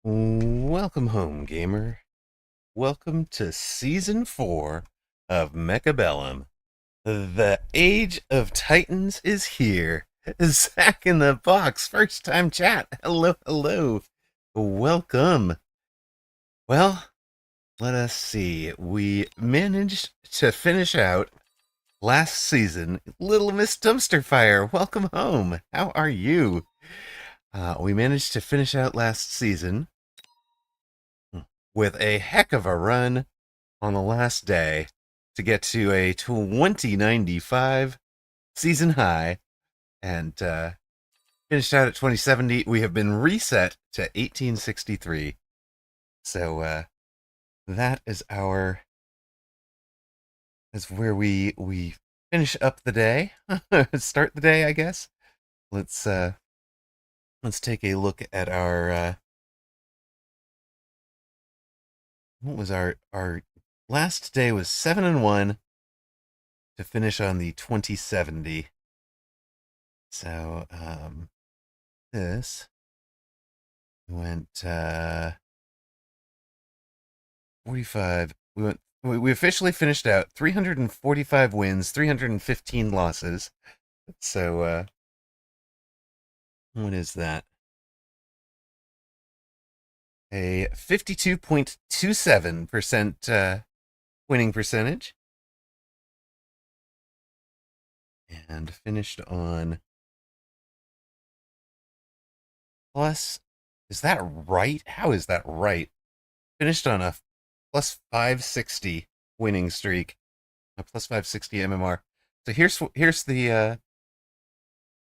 Welcome home, gamer. Welcome to Season 4 of Mechabellum. The Age of Titans is here. Zach in the box, first time chat. Hello, hello. Welcome. Well, let us see. We managed to finish out last season. Little Miss Dumpsterfire, welcome home. How are you? We managed to finish out last season with a heck of a run on the last day to get to a 2095 season high and finished out at 2070. We have been reset to 1863. So that is where we finish up the day. Start the day, I guess. Let's uh let's take a look at our what was our last day was 7-1 to finish on the 2070. So this went 45. We officially finished out 345 wins, 315 losses. So what is that? A 52.27% winning percentage. And finished on plus, is that right? How is that right? Finished on a plus 560 winning streak, a plus 560 MMR. So here's the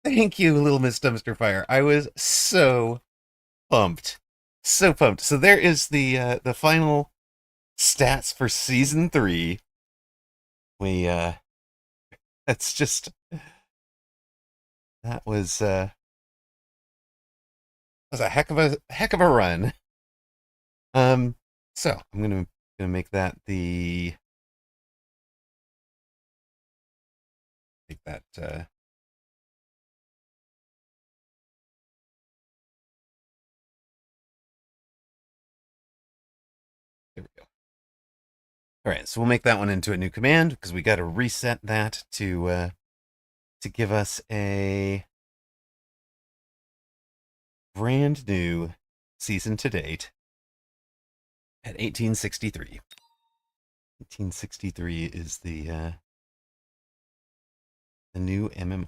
thank you, Little Miss Dumpsterfire. I was so pumped, so pumped. So there is the final stats for season 3. We that's just that was a heck of a run. So I'm gonna make that make that there we go. All right, so we'll make that one into a new command because we got to reset that to give us a brand new season to date at 1863. 1863 is the new MMR.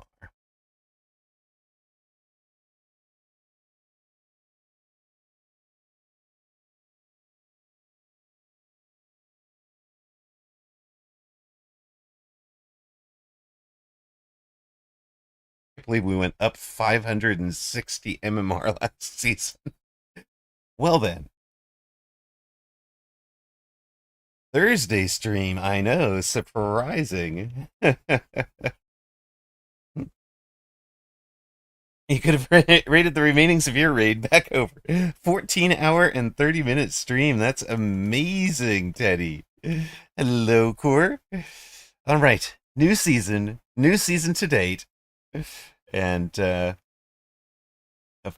I believe we went up 560 MMR last season. Well then, Thursday stream, I know, surprising. You could have rated the remaining severe raid back over 14-hour and 30-minute stream. That's amazing, Teddy. Hello, Core. All right, new season to date, and of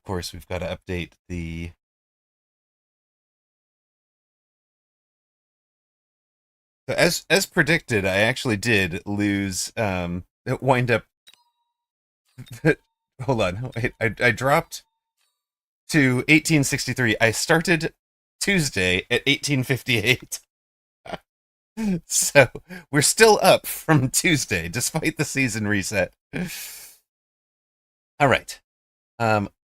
course we've got to update the. So as predicted, I actually did lose. Wind up. Hold on, wait, I dropped to 1863. I started Tuesday at 1858. So we're still up from Tuesday, despite the season reset. All right.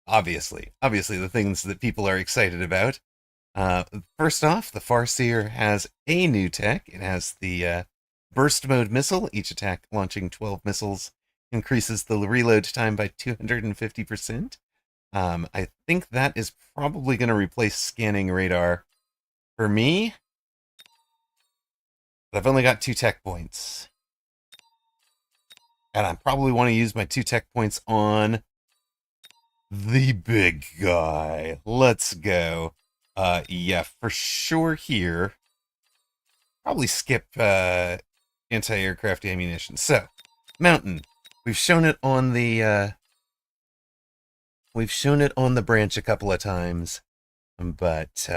Obviously, the things that people are excited about. First off, the Farseer has a new tech. It has the burst mode missile. Each attack launching 12 missiles increases the reload time by 250%. I think that is probably going to replace scanning radar for me. But I've only got 2 tech points. And I probably want to use my 2 tech points on the big guy. Let's go. Yeah, for sure here. Probably skip anti-aircraft ammunition. So, Mountain. We've shown it on the branch a couple of times. But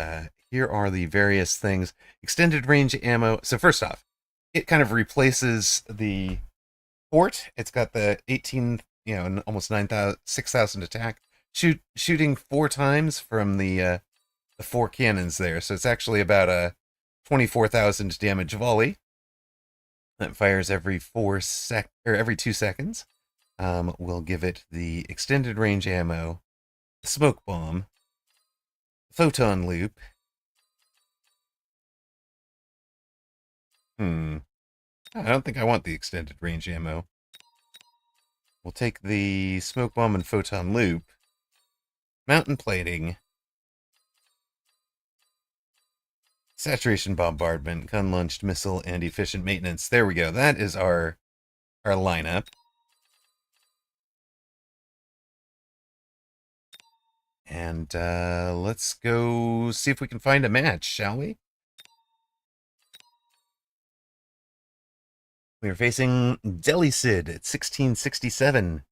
here are the various things. Extended range ammo. So first off, it kind of replaces the fort. It's got the 18, almost 9,000, 6,000 attack. Shooting 4 times from the 4 cannons there. So it's actually about a 24,000 damage volley that fires every 2 seconds. We'll give it the extended range ammo, the smoke bomb, photon loop. I don't think I want the extended range ammo. We'll take the smoke bomb and photon loop, mountain plating, saturation bombardment, gun launched missile, and efficient maintenance. There we go. That is our lineup. And let's go see if we can find a match, shall we? We are facing Delisid at 1667.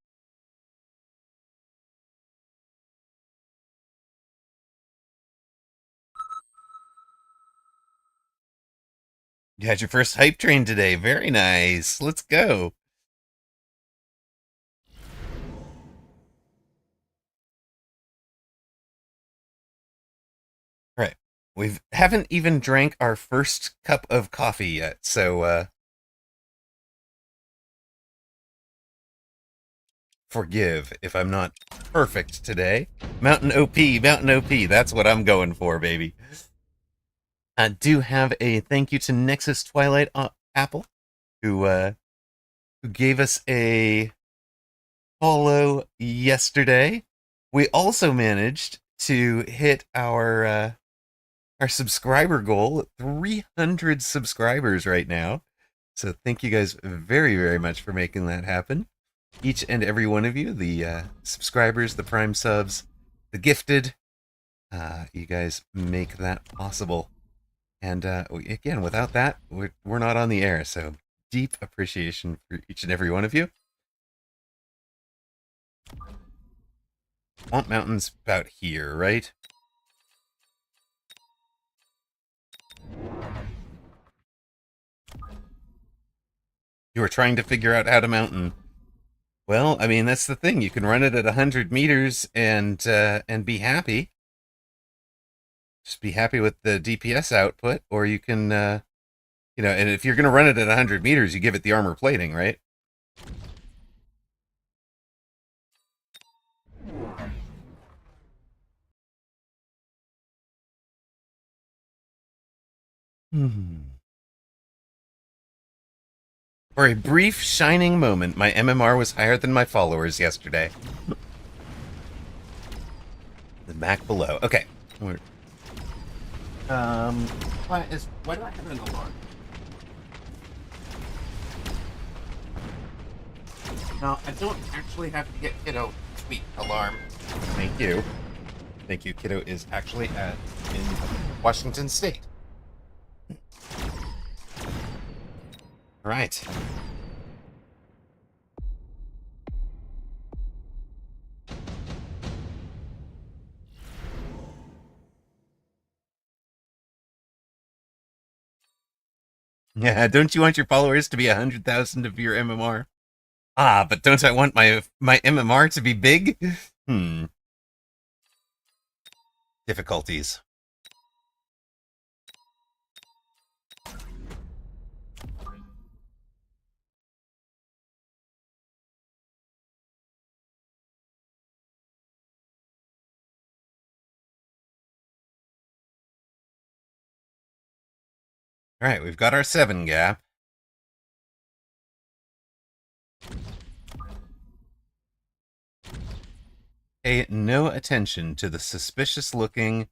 You had your first hype train today. Very nice. Let's go. All right. We haven't even drank our first cup of coffee yet, so forgive if I'm not perfect today. Mountain OP, Mountain OP. That's what I'm going for, baby. I do have a thank you to Nexus Twilight Apple, who gave us a follow yesterday. We also managed to hit our subscriber goal, 300 subscribers right now. So thank you guys very, very much for making that happen. Each and every one of you, the subscribers, the prime subs, the gifted, you guys make that possible. And again, without that, we're not on the air. So deep appreciation for each and every one of you. Swamp Mountain's about here, right? You were trying to figure out how to mountain. Well, I mean, that's the thing. You can run it at 100 meters and be happy. Just be happy with the DPS output, or you can, and if you're going to run it at 100 meters, you give it the armor plating, right? For a brief, shining moment, my MMR was higher than my followers yesterday. The map below. Okay. Why do I have an alarm? No, I don't actually have to get Kiddo. Sweet alarm. Thank you. Thank you. Kiddo is actually in Washington State. All right. Yeah, don't you want your followers to be 100,000 of your MMR? Ah, but don't I want my MMR to be big? Difficulties. All right, we've got our 7 gap. Pay no attention to the suspicious looking.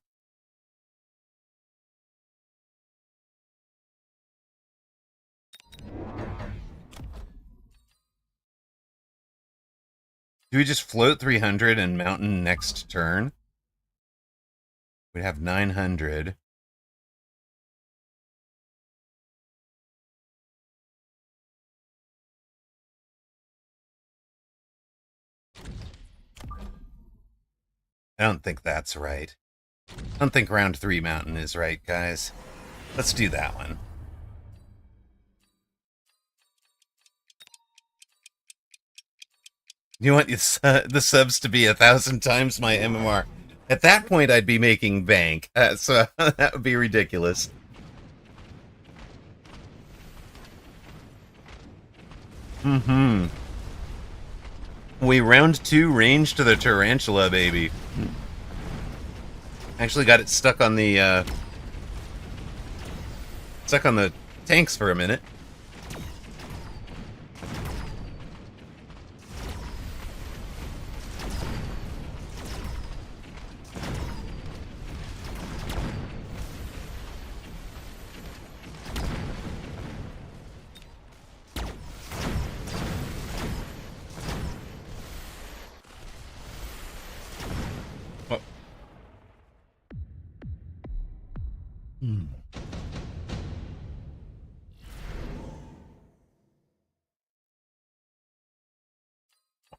Do we just float 300 and mountain next turn? We'd have 900. I don't think that's right. I don't think round 3 mountain is right, guys. Let's do that one. You want the subs to be 1,000 times my MMR. At that point, I'd be making bank, so that would be ridiculous. Mm-hmm. We round 2 range to the tarantula, baby. Actually got it stuck on the tanks for a minute.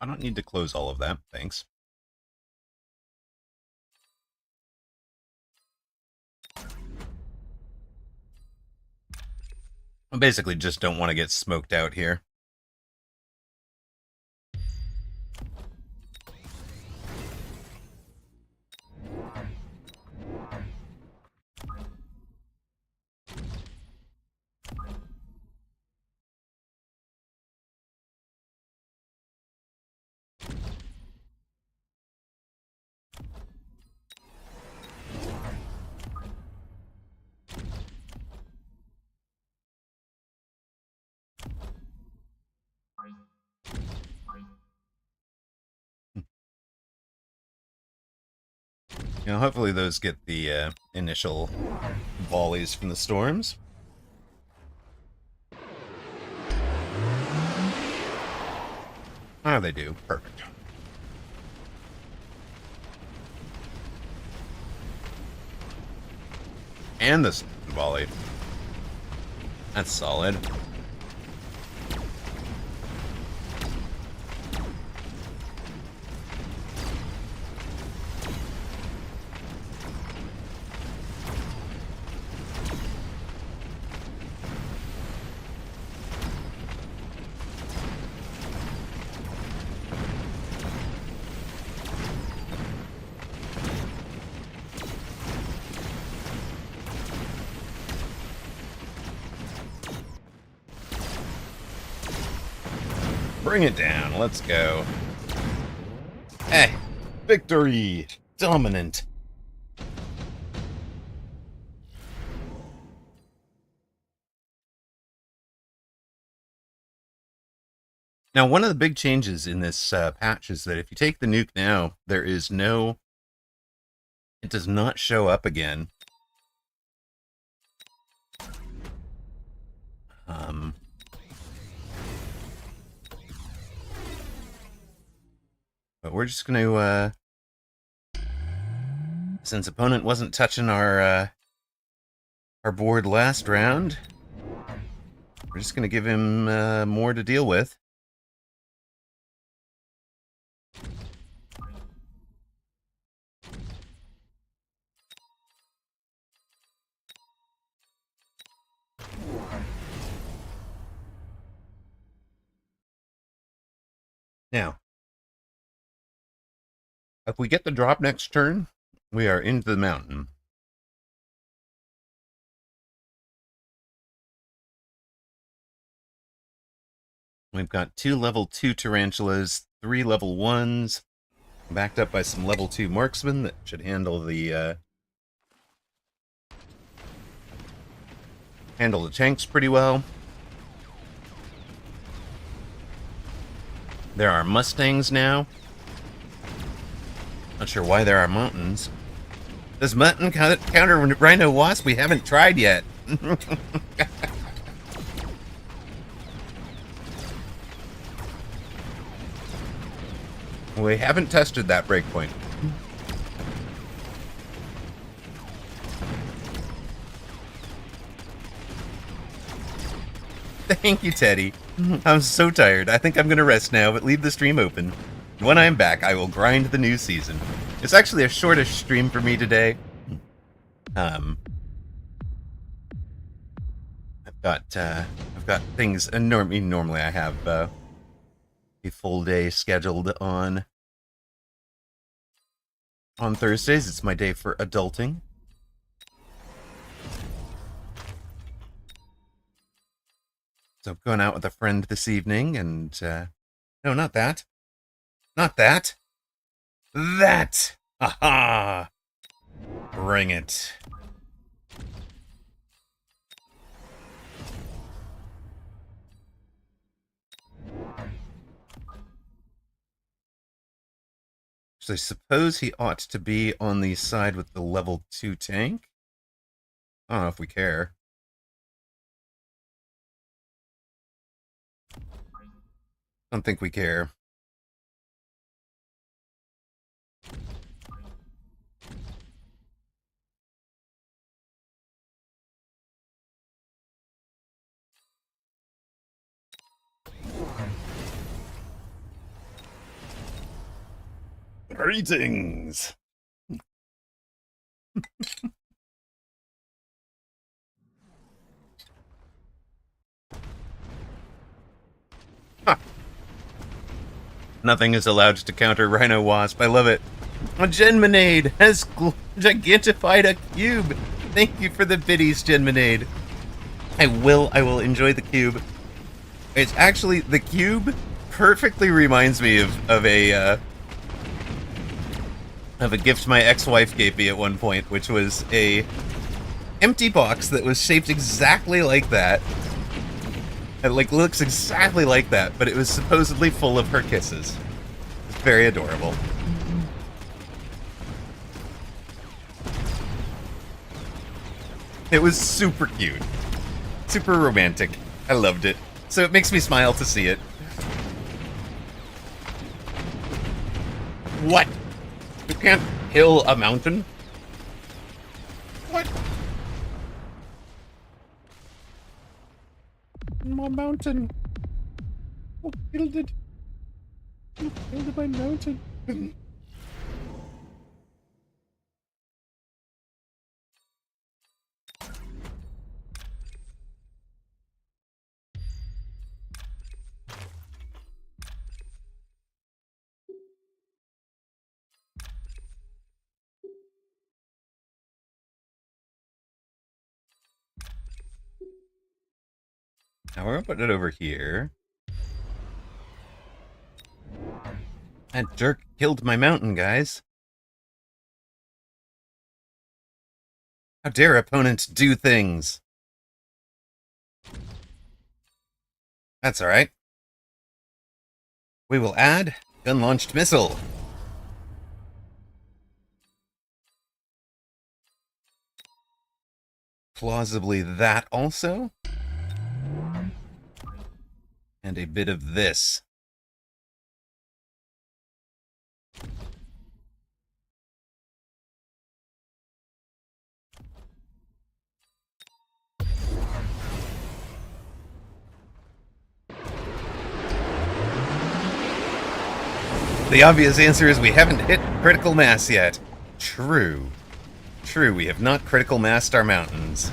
I don't need to close all of that, thanks. I basically just don't want to get smoked out here. You know, hopefully those get the initial volleys from the storms. Oh, they do. Perfect. And this volley. That's solid. Bring it down. Let's go. Hey, victory! Dominant. Now, one of the big changes in this patch is that if you take the nuke now, there is no... It does not show up again. But we're just going to, since opponent wasn't touching our board last round, we're just going to give him more to deal with. Now, if we get the drop next turn, we are into the mountain. We've got 2 level 2 tarantulas, 3 level 1s, backed up by some level 2 marksmen that should handle the tanks pretty well. There are Mustangs now. Not sure why there are mountains. Does mutton counter Rhino Wasp? We haven't tried yet. We haven't tested that breakpoint. Thank you, Teddy. I'm so tired. I think I'm going to rest now, but leave the stream open. When I'm back, I will grind the new season. It's actually a shortish stream for me today. Um, I've got things. Normally I have a full day scheduled on Thursdays. It's my day for adulting. So I'm going out with a friend this evening, and no, not that, not that, that. Aha! Bring it. So I suppose he ought to be on the side with the level 2 tank. I don't know if we care. Don't think we care. Greetings. Huh. Nothing is allowed to counter Rhino Wasp. I love it. A Genminade has gigantified a cube. Thank you for the biddies, Genminade. I will enjoy the cube. It's actually, the cube perfectly reminds me of a gift my ex-wife gave me at one point, which was a empty box that was shaped exactly like that. It looks exactly like that, but it was supposedly full of her kisses. It's very adorable. It was super cute. Super romantic. I loved it. So it makes me smile to see it. What? You can't hill a mountain? What? My mountain. Oh, killed it. You killed my mountain. Now we're gonna put it over here. That jerk killed my mountain, guys. How dare opponents do things? That's alright. We will add gun-launched missile. Plausibly that also. And a bit of this. The obvious answer is we haven't hit critical mass yet. True. True, we have not critical massed our mountains.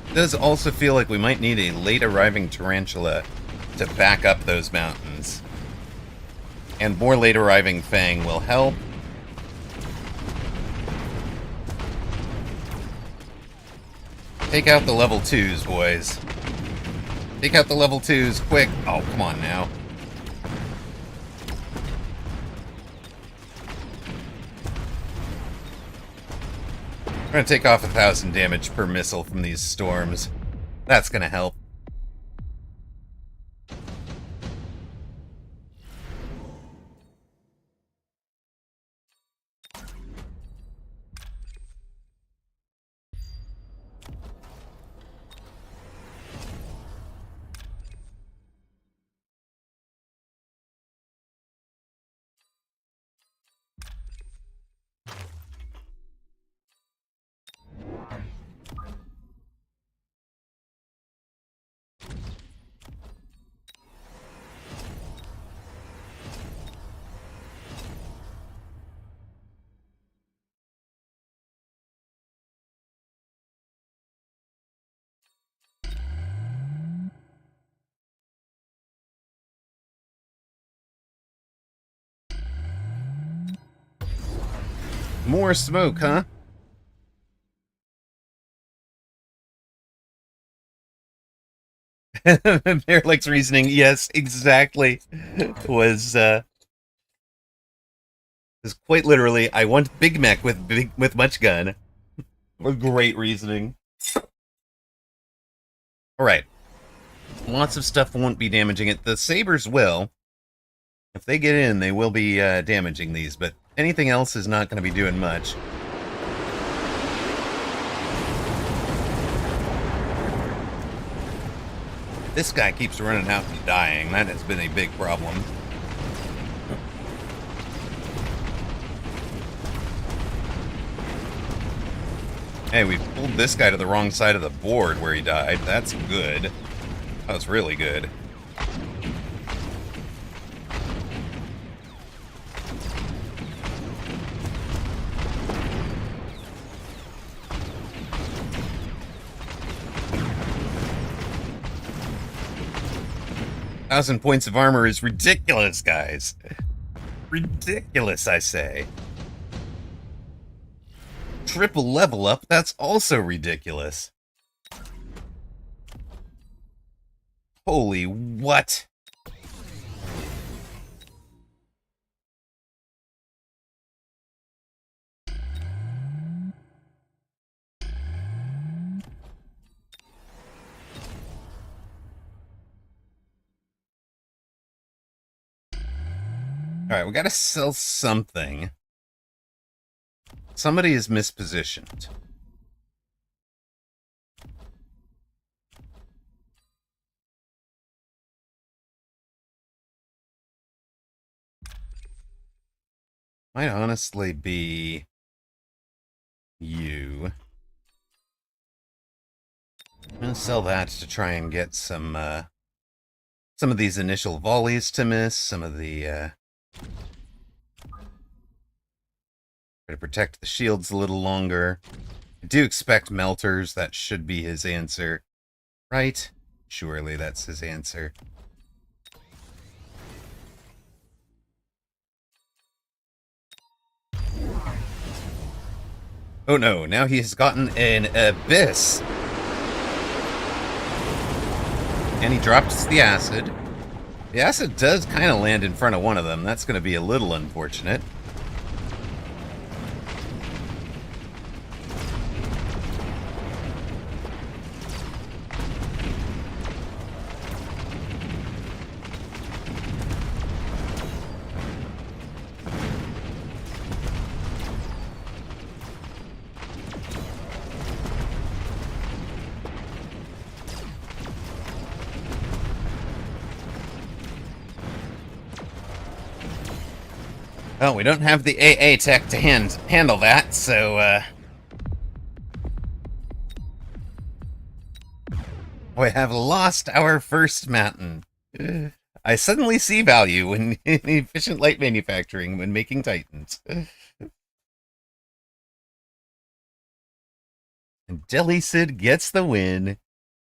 It does also feel like we might need a late arriving tarantula to back up those mountains. And more late arriving Fang will help. Take out the level 2s, boys. Take out the level 2s, quick. Oh, come on now. We're gonna take off 1,000 damage per missile from these storms. That's gonna help. More smoke, huh? Merrick's reasoning, yes, exactly, was quite literally, I want Big Mac with much gun. A great reasoning. All right, lots of stuff won't be damaging it. The sabers will. If they get in, they will be damaging these, but anything else is not going to be doing much. This guy keeps running out and dying. That has been a big problem. Hey, we pulled this guy to the wrong side of the board where he died. That's good. That was really good. Thousand points of armor is ridiculous, guys. Ridiculous, I say. Triple level up, that's also ridiculous. Holy what? Alright, we gotta sell something. Somebody is mispositioned. Might honestly be you. I'm gonna sell that to try and get some of these initial volleys to miss, some of the try to protect the shields a little longer. I do expect melters. That should be his answer. Right? Surely that's his answer. Oh no, now he has gotten an abyss. And he drops the acid. The acid does kind of land in front of one of them. That's going to be a little unfortunate. Oh, we don't have the AA tech to handle that, so, we have lost our first mountain. I suddenly see value in efficient light manufacturing when making Titans. And Jelly Sid gets the win.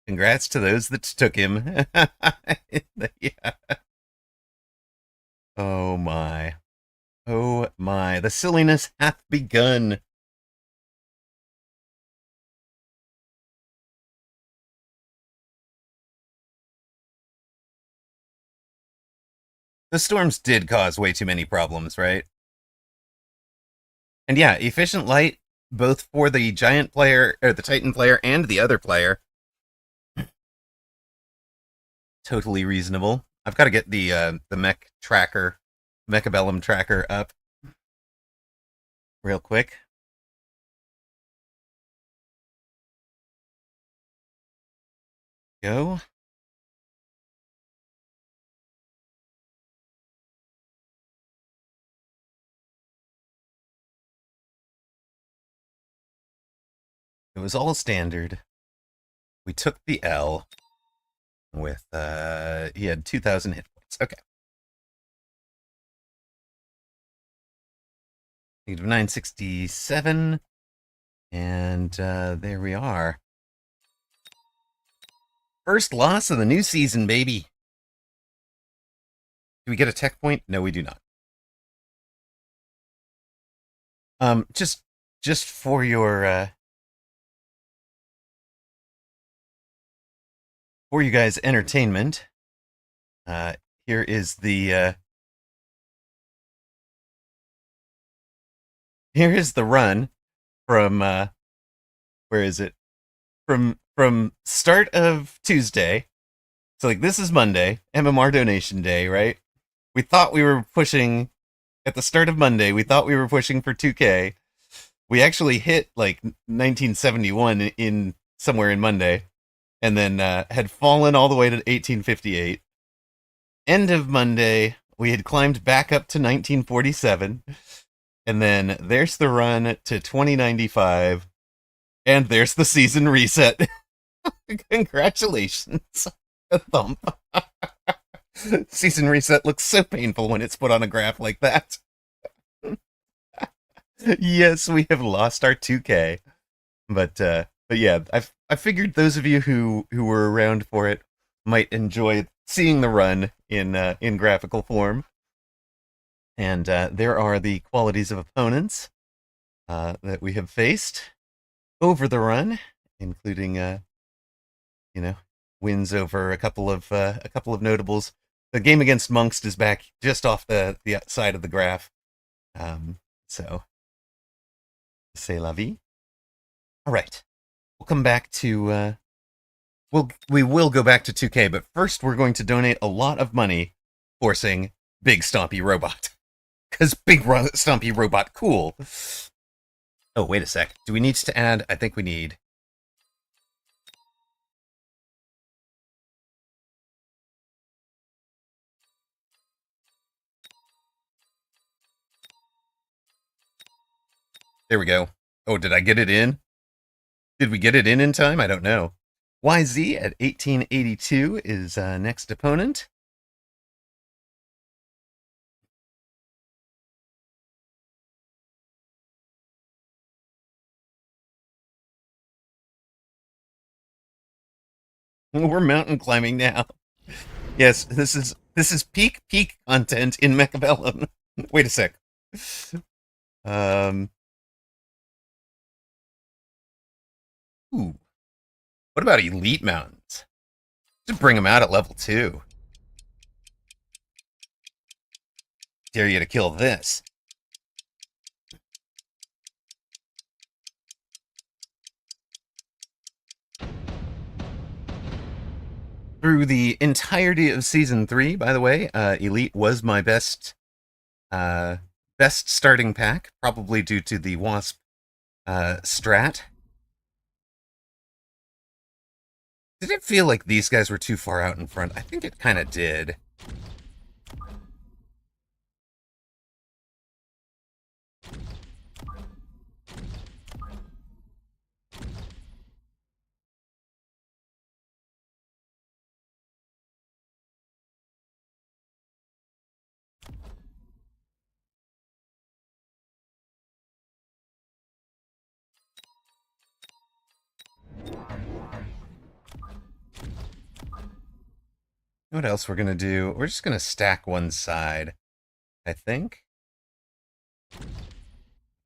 Congrats to those that took him. Yeah. Oh my. Oh my. The silliness hath begun. The storms did cause way too many problems, right? And yeah, efficient light, both for the giant player, or the Titan player, and the other player. Totally reasonable. I've got to get the mech tracker, Mechabellum tracker up real quick. Go. It was all standard. We took the L with, he had 2,000 hit points. Okay. Negative 967. And there we are. First loss of the new season, baby. Do we get a tech point? No, we do not. Just for you guys' entertainment, uh, here is here is the run from where is it? From start of Tuesday. So like this is Monday, MMR donation day, right? We thought we were pushing at the start of Monday. We thought we were pushing for 2K. We actually hit like 1971 in somewhere in Monday, and then had fallen all the way to 1858. End of Monday, we had climbed back up to 1947, and then there's the run to 2095, and there's the season reset. Congratulations. A thump. Season reset looks so painful when it's put on a graph like that. Yes, we have lost our 2K. But yeah, I figured those of you who were around for it might enjoy seeing the run in graphical form. And there are the qualities of opponents that we have faced over the run, including you know, wins over a couple of notables. The game against Monks is back just off the side of the graph. So c'est la vie. All right, we'll come back to we will go back to 2K, but first we're going to donate a lot of money forcing Big Stompy Robot. Because Stompy Robot cool. Oh, wait a sec. Do we need to add? I think we need. There we go. Oh, did I get it in? Did we get it in time? I don't know. YZ at 1882 is next opponent. We're mountain climbing now. Yes, this is peak content in Mechabellum. Wait a sec. Ooh. What about Elite Mountains? Just bring them out at level 2. Dare you to kill this. Through the entirety of Season 3, by the way, Elite was my best starting pack, probably due to the Wasp strat. Did it feel like these guys were too far out in front? I think it kind of did. What else we're gonna do? We're just gonna stack one side, I think.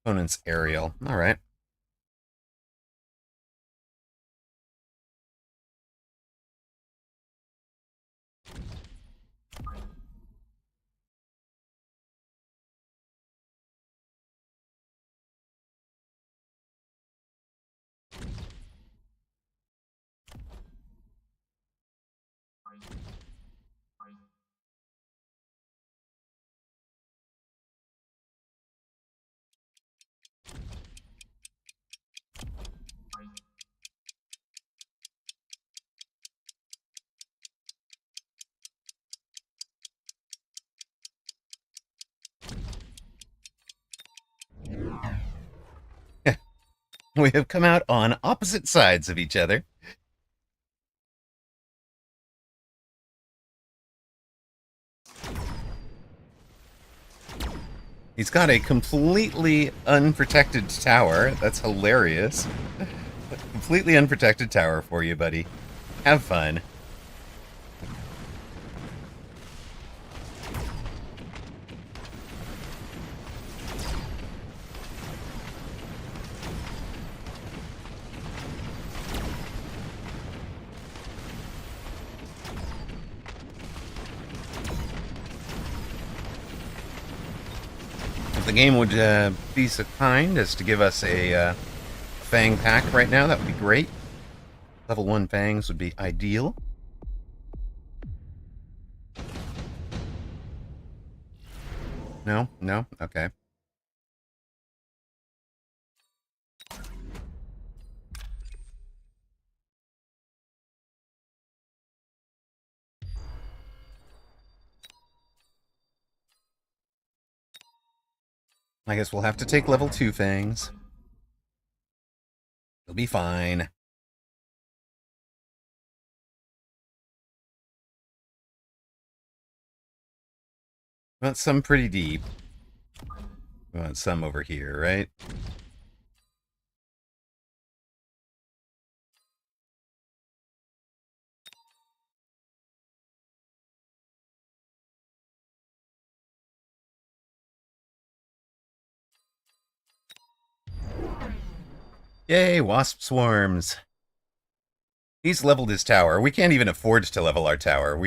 Opponent's aerial. All right. We have come out on opposite sides of each other. He's got a completely unprotected tower. That's hilarious. Completely unprotected tower for you, buddy. Have fun. the game would be so kind as to give us a Fang pack right now, that would be great. Level 1 Fangs would be ideal. No? No? Okay. I guess we'll have to take level 2 Fangs. It'll be fine. We want some pretty deep. We want some over here, right? Yay, wasp swarms. He's leveled his tower. We can't even afford to level our tower.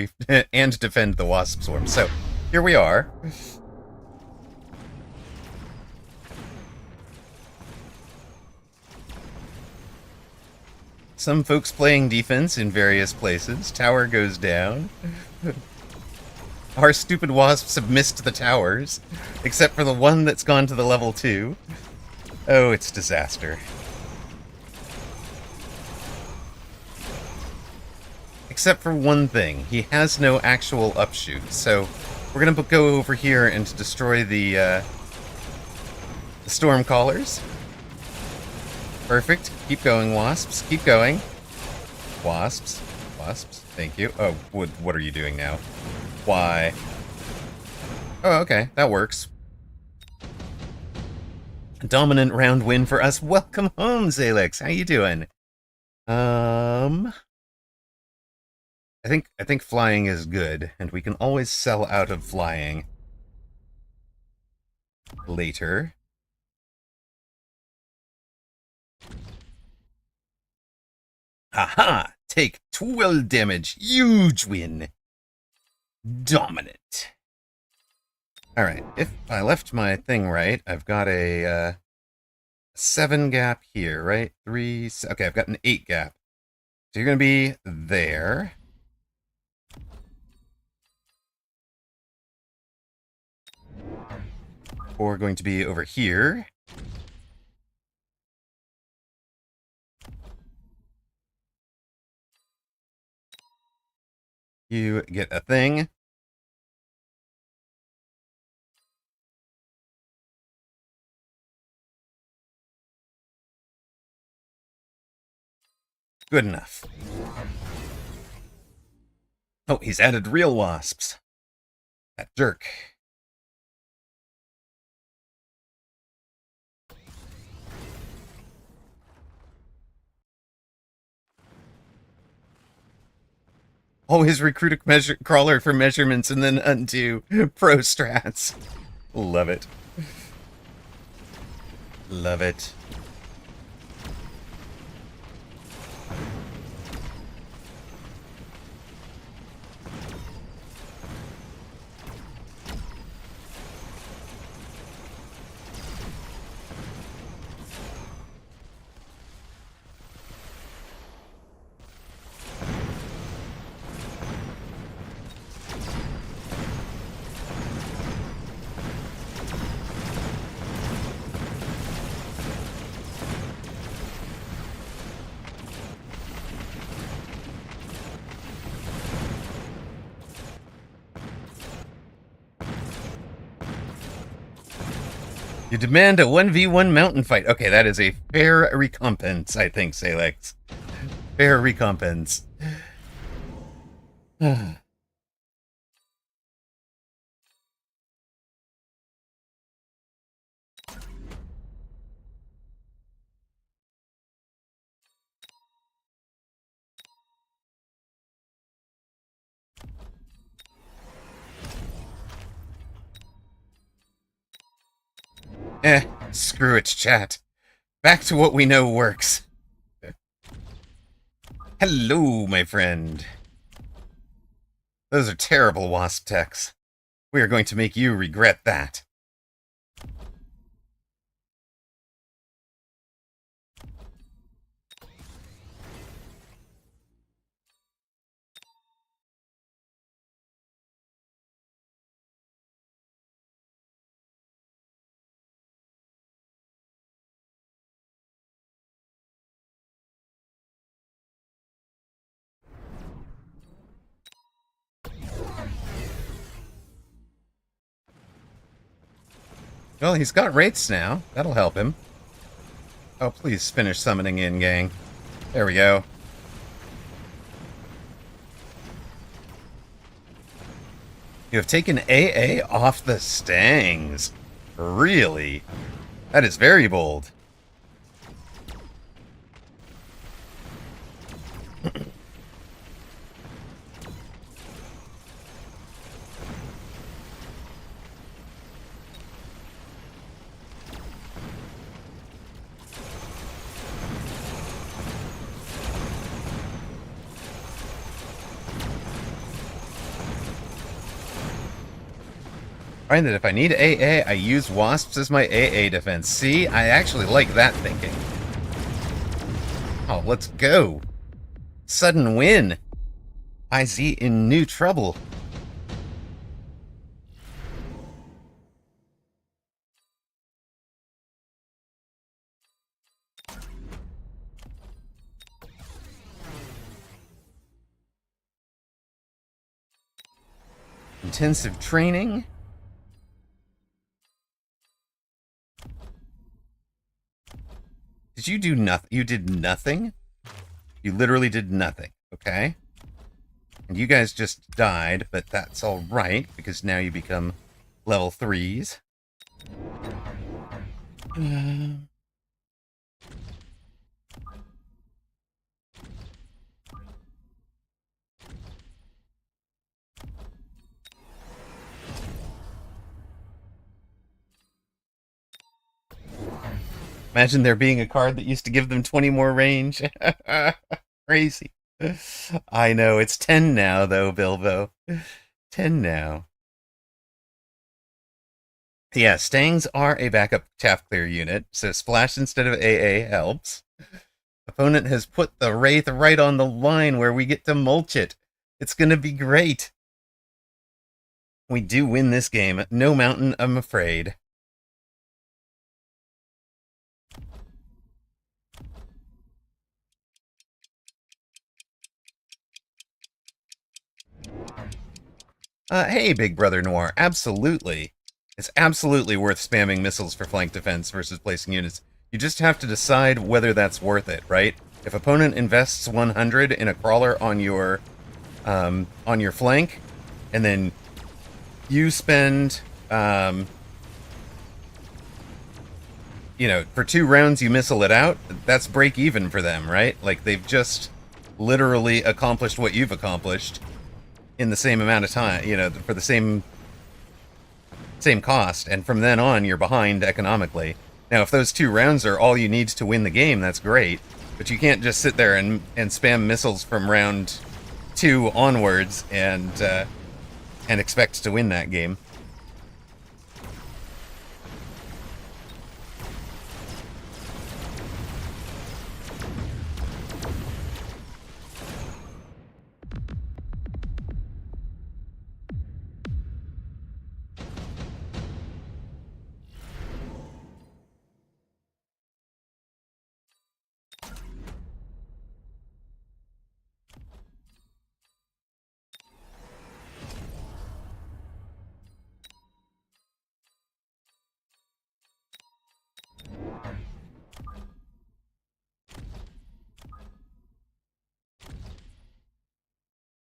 And defend the wasp swarms. So, here we are. Some folks playing defense in various places. Tower goes down. Our stupid wasps have missed the towers. Except for the one that's gone to the level 2. Oh, it's disaster. Except for one thing. He has no actual upshoot. So, we're gonna go over here and destroy the storm callers. Perfect. Keep going, wasps. Keep going. Wasps. Wasps. Thank you. Oh, what are you doing now? Why? Oh, okay. That works. Dominant round win for us. Welcome home, Zalex. How you doing? I think flying is good, and we can always sell out of flying later. Haha! Take 12 damage. Huge win. Dominant. Alright, if I left my thing right, I've got a 7 gap here, right? 3... Okay, I've got an 8 gap. So you're going to be there. Or going to be over here. You get a thing. Good enough. Oh, he's added real wasps. That jerk. Always recruit a crawler for measurements and then undo pro strats. Love it. Love it. You demand a 1v1 mountain fight. Okay, that is a fair recompense, I think, Salex. Fair recompense. Screw it, chat. Back to what we know works. Hello, my friend. Those are terrible wasp techs. We are going to make you regret that. Well, he's got wraiths now. That'll help him. Oh, please finish summoning in, gang. There we go. You have taken AA off the Stangs. Really? That is very bold. Find that if I need AA, I use wasps as my AA defense. See, I actually like that thinking. Oh, let's go. Sudden win. IZ in new trouble. Intensive training. Did you do nothing? You did nothing? You literally did nothing, okay? And you guys just died, but that's alright, because now you become level 3s. Imagine there being a card that used to give them 20 more range. Crazy. I know, it's 10 now, though, Bilbo. 10 now. Yeah, Stangs are a backup chaff clear unit, so splash instead of AA helps. Opponent has put the Wraith right on the line where we get to mulch it. It's gonna be great. We do win this game. No mountain, I'm afraid. Hey, Big Brother Noir, absolutely. It's absolutely worth spamming missiles for flank defense versus placing units. You just have to decide whether that's worth it, right? If opponent invests 100 in a crawler on your flank, and then you spend, for 2 rounds you missile it out, that's break even for them, right? Like, they've just literally accomplished what you've accomplished in the same amount of time, for the same cost, and from then on, you're behind economically. Now, if those 2 rounds are all you need to win the game, that's great, but you can't just sit there and spam missiles from round 2 onwards and expect to win that game.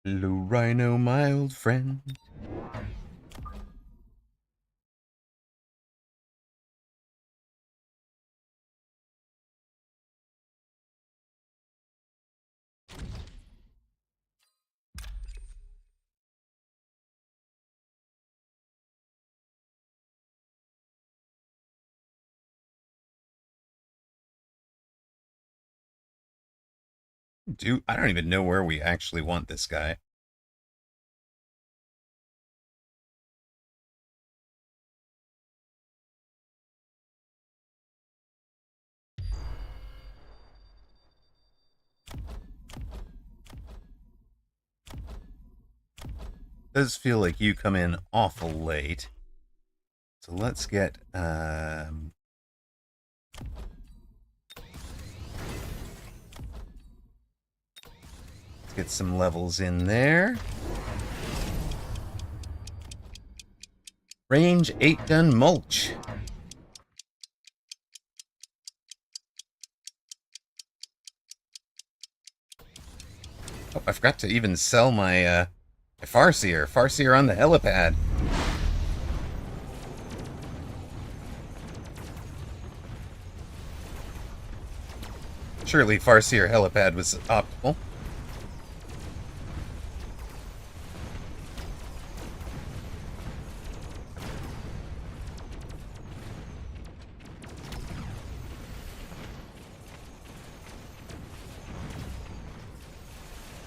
Hello, Rhino, my old friend. I don't even know where we actually want this guy. Does feel like you come in awful late. So let's get let's get some levels in there. Range 8-gun mulch. Oh, I forgot to even sell my Farseer. Farseer on the helipad. Surely Farseer helipad was optimal.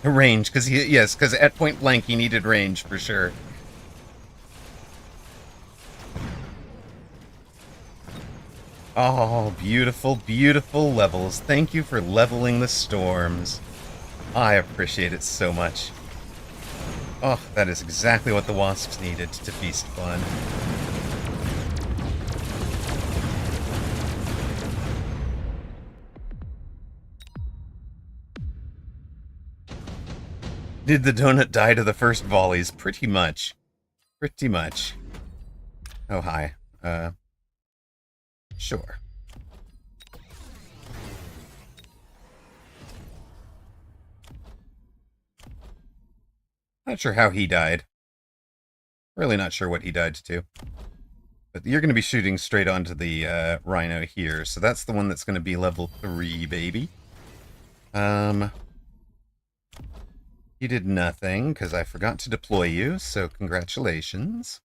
Range, because yes, because at point blank he needed range for sure. Oh, beautiful, beautiful levels. Thank you for leveling the storms. I appreciate it so much. Oh, that is exactly what the wasps needed to feast fun. Did the donut die to the first volleys? Pretty much. Pretty much. Oh, hi. Sure. Not sure how he died. Really not sure what he died to. But you're going to be shooting straight onto the rhino here, so that's the one that's going to be level 3, baby. You did nothing, because I forgot to deploy you, so congratulations.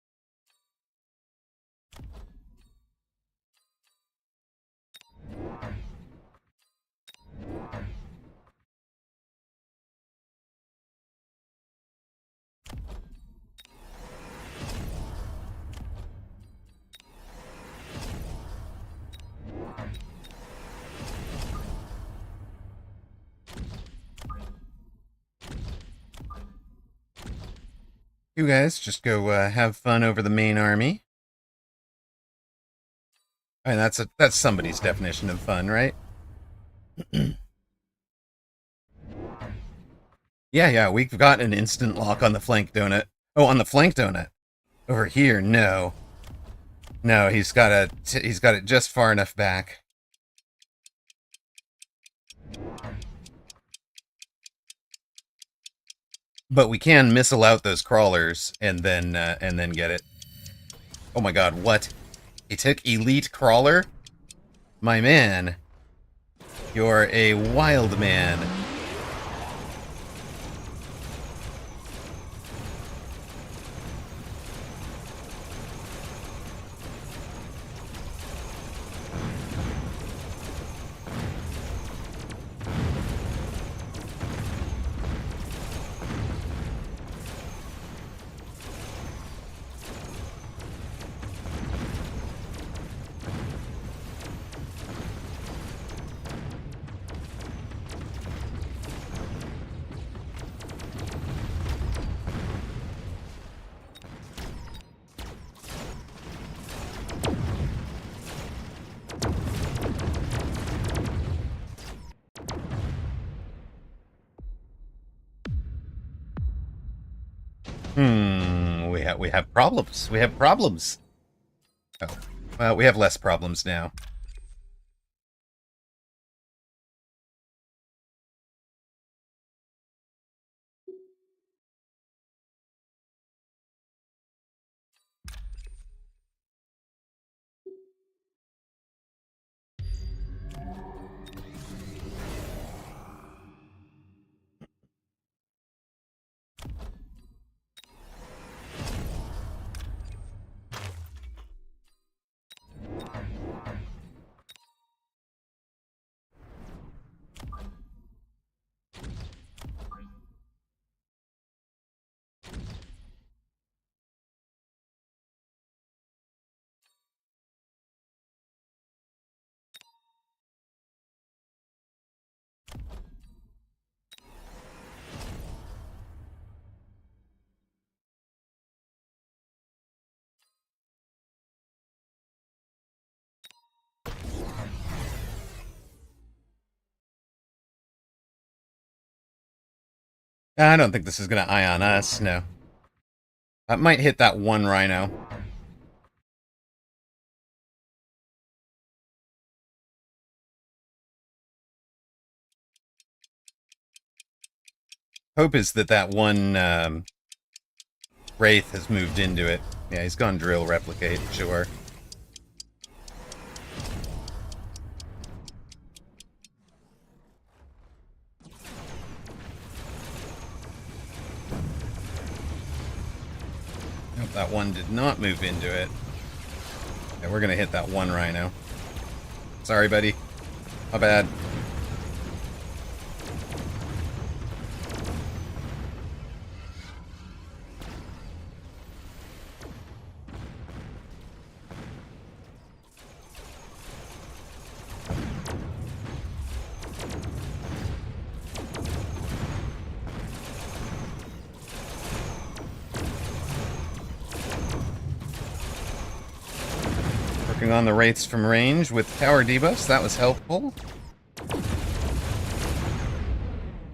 You guys just go have fun over the main army. I mean, that's somebody's definition of fun, right? Yeah, we've got an instant lock on the flank donut. Oh, on the flank donut. Over here, no. No, he's got it just far enough back. But we can missile out those crawlers and then get it. Oh my god, what? He took elite crawler? My man. You're a wild man. We have problems. We have problems. Oh, well, we have less problems now. I don't think this is going to eye on us, no. That might hit that one rhino. Hope is that that one Wraith has moved into it. Yeah, he's gone drill, replicate, sure. Nope, that one did not move into it. Yeah, we're gonna hit that one rhino. Sorry, buddy. My bad. Working on the wraiths from range with tower debuffs, that was helpful.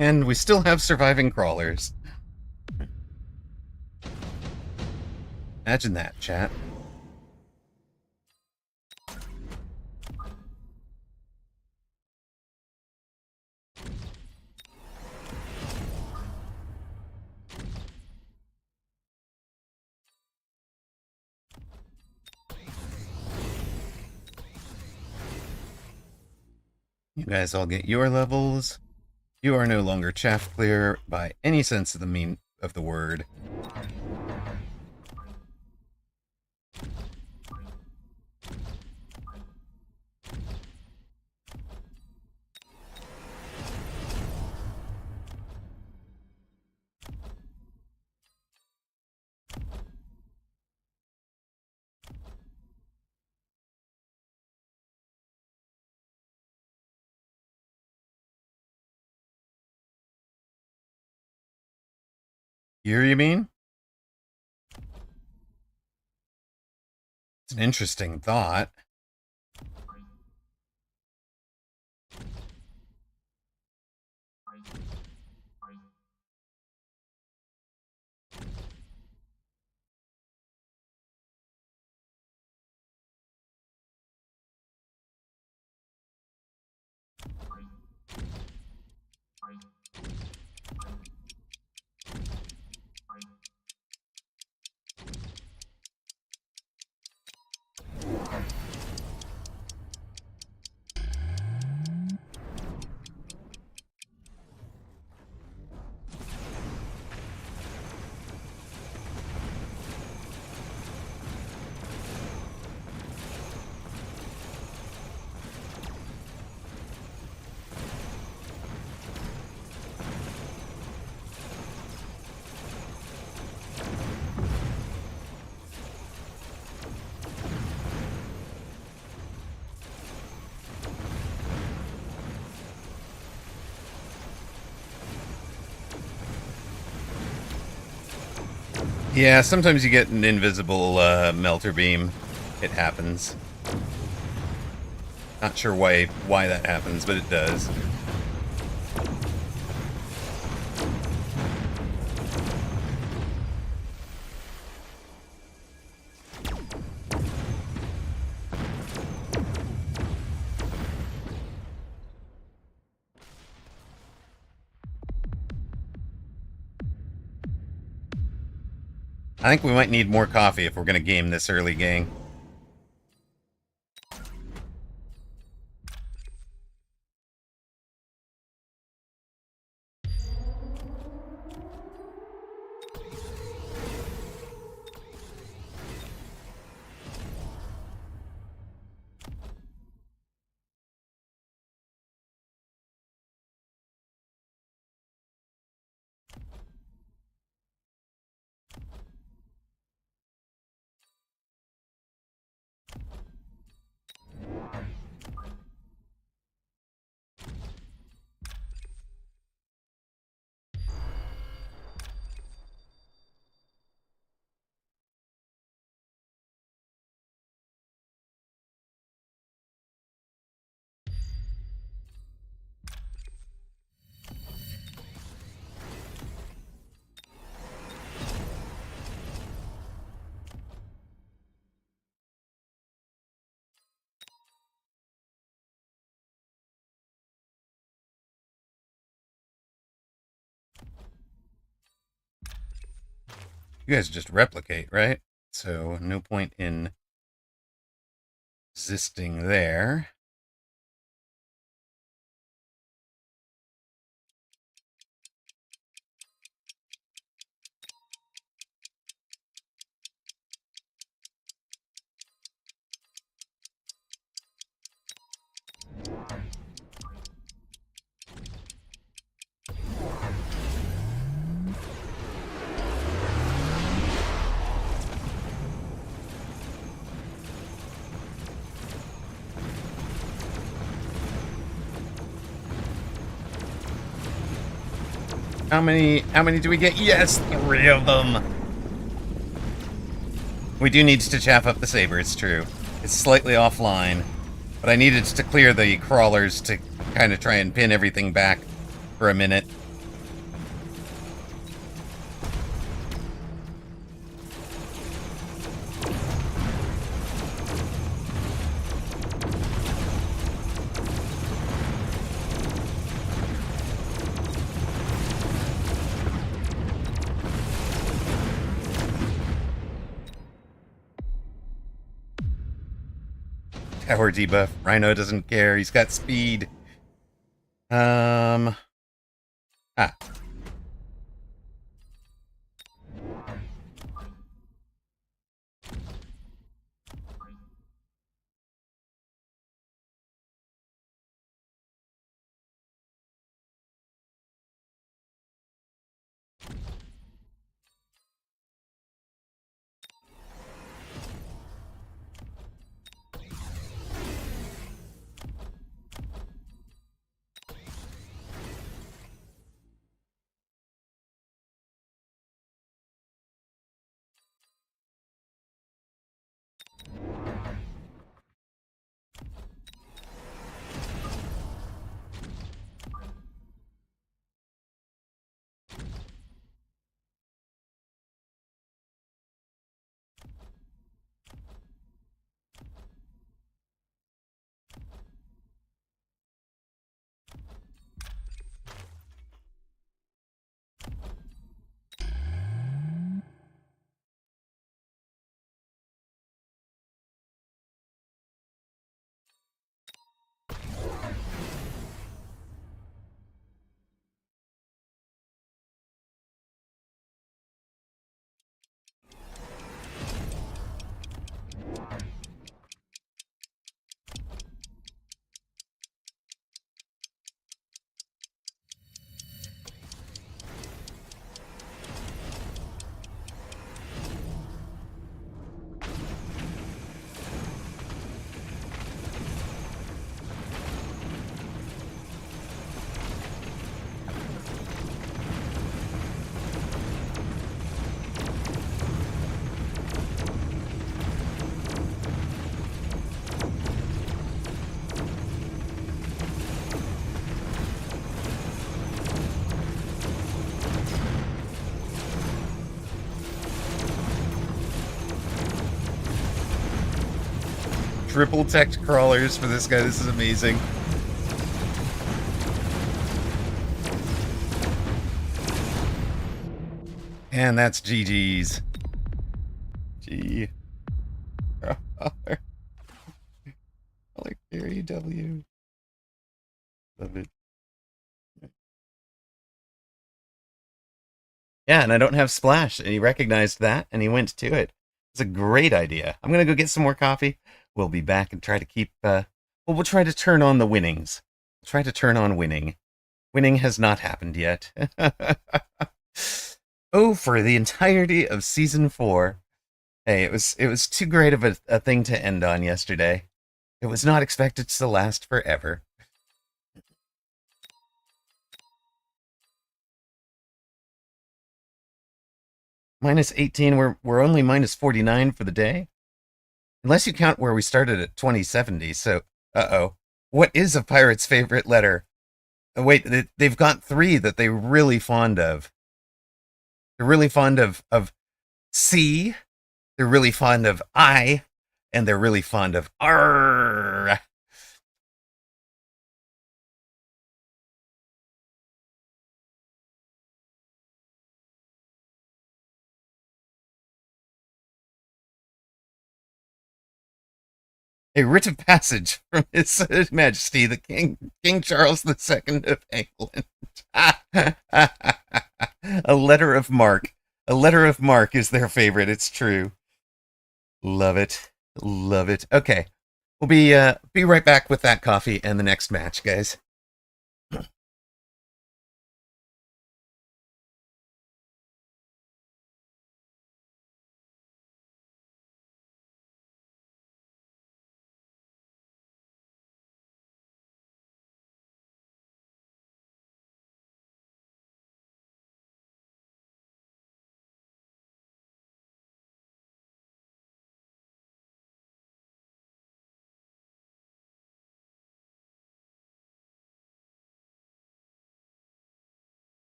And we still have surviving crawlers. Imagine that, chat. You guys all get your levels. You are no longer chaff clear by any sense of the mean of the word. Here, you mean? It's an interesting thought. Yeah, sometimes you get an invisible melter beam. It happens. Not sure why that happens, but it does. I think we might need more coffee if we're going to game this early, gang. You guys just replicate, right? So no point in existing there. How many do we get? Yes, 3 of them. We do need to chaff up the saber, it's true. It's slightly offline, but I needed to clear the crawlers to kind of try and pin everything back for a minute. Tower debuff. Rhino doesn't care. He's got speed. Ah. Triple tech crawlers for this guy. This is amazing. And that's GG's. G. Like Gary W. Love it. Yeah, and I don't have splash, and he recognized that, and he went to it. It's a great idea. I'm gonna go get some more coffee. We'll be back and try to keep. Well, we'll try to turn on the winnings. We'll try to turn on winning. Winning has not happened yet. Oh, for the entirety of season 4. Hey, it was too great of a thing to end on yesterday. It was not expected to last forever. Minus 18, we're only minus 49 for the day. Unless you count where we started at 2070, so uh-oh. What is a pirate's favorite letter? Oh, wait, they've got 3 that they're really fond of. They're really fond of C, they're really fond of I, and they're really fond of R. A writ of passage from His Majesty the King Charles II of England. A letter of marque. A letter of marque is their favorite. It's true. Love it. Love it. Okay. We'll be right back with that coffee and the next match, guys.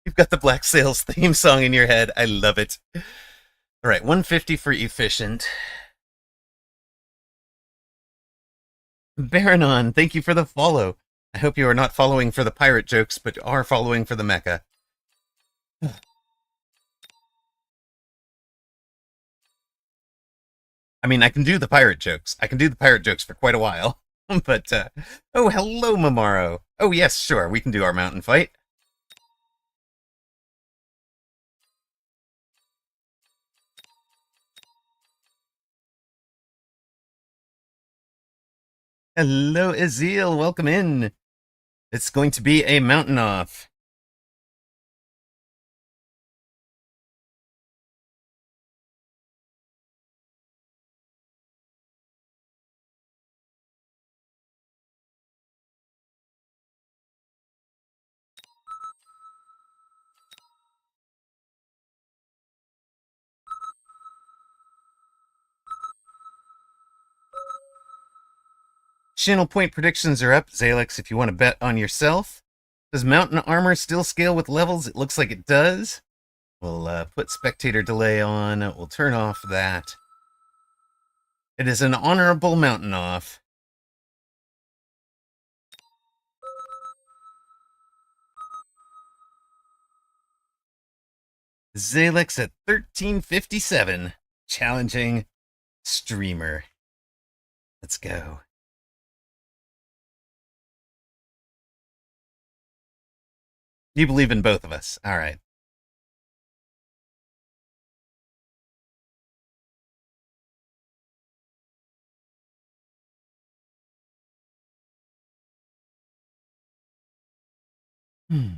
You've got the Black Sails theme song in your head. I love it. All right, 150 for efficient. Baranon, thank you for the follow. I hope you are not following for the pirate jokes, but are following for the mecha. I mean, I can do the pirate jokes. I can do the pirate jokes for quite a while. But, oh, hello, Mamaro. Oh, yes, sure, we can do our mountain fight. Hello, Azil, welcome in. It's going to be a mountain off. Channel point predictions are up. Zalix, if you want to bet on yourself. Does mountain armor still scale with levels? It looks like it does. We'll put spectator delay on. We'll turn off that. It is an honorable mountain off. Zalix at 1357. Challenging streamer. Let's go. You believe in both of us. All right. Hmm.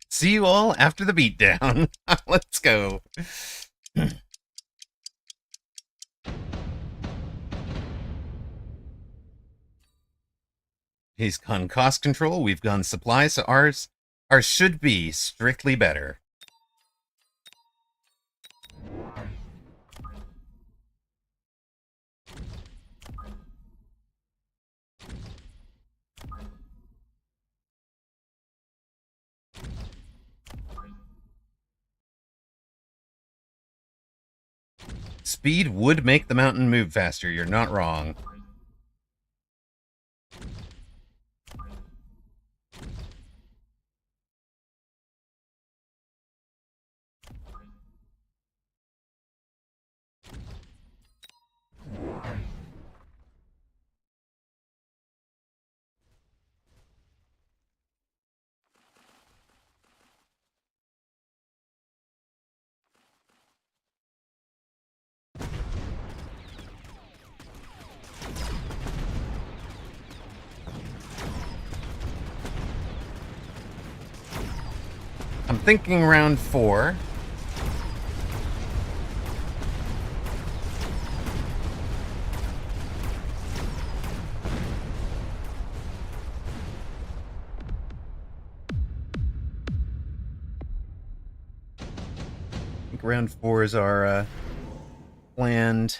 See you all after the beatdown. Let's go. He's gone cost control. We've gone supply, so ours should be strictly better. Speed would make the mountain move faster. You're not wrong. thinking round 4. I think round 4 is our planned.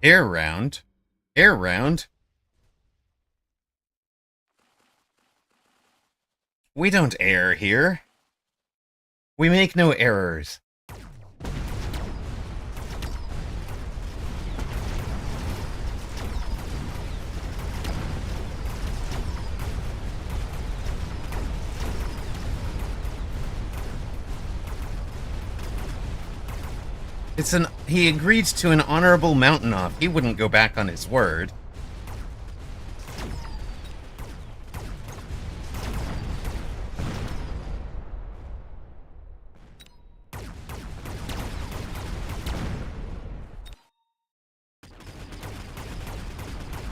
Air round. Air round. We don't err here. We make no errors. He agreed to an honorable mountain off. He wouldn't go back on his word.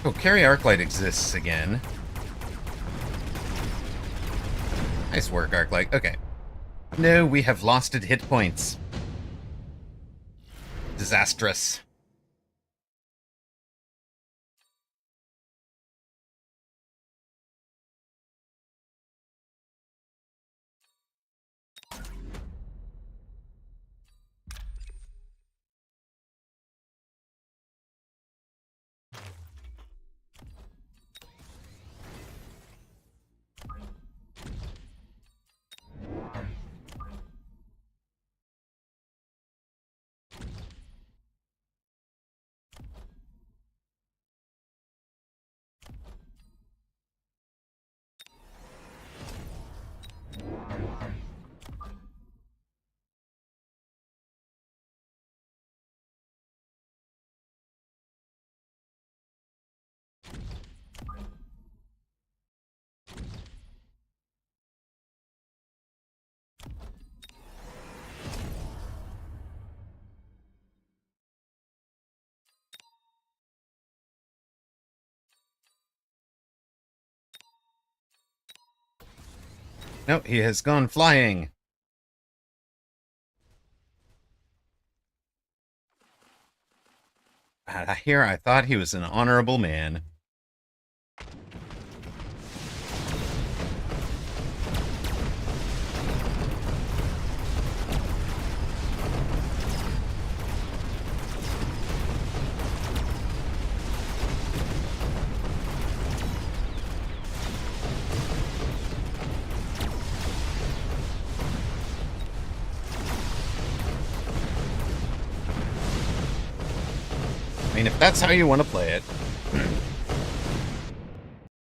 Oh, Carry Arclight exists again. Nice work, Arclight. Okay. No, we have lost hit points. Disastrous. No, he has gone flying. Here, I thought he was an honorable man. I mean, if that's how you want to play it.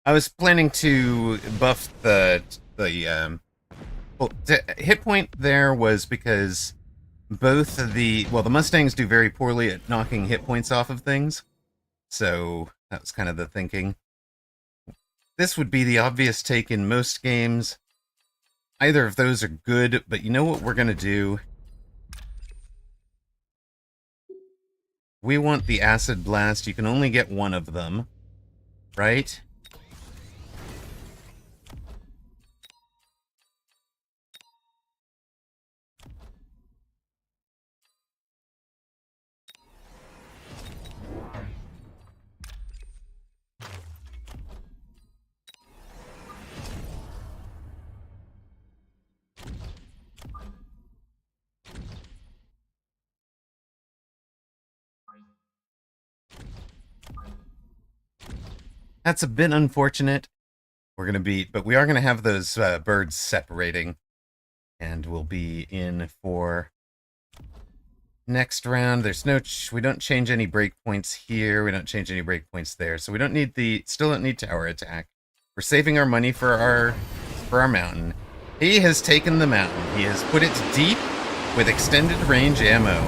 I was planning to buff the hit point there was because both the Mustangs do very poorly at knocking hit points off of things. So that was kind of the thinking. This would be the obvious take in most games. Either of those are good, but you know what we're going to do? We want the Acid Blast. You can only get one of them, right? That's a bit unfortunate. But we are going to have those birds separating. And we'll be in for Next round, there's no... we don't change any breakpoints here. We don't change any breakpoints there. So we don't need the... still don't need tower attack. We're saving our money for our mountain. He has taken the mountain. He has put it deep with extended range ammo.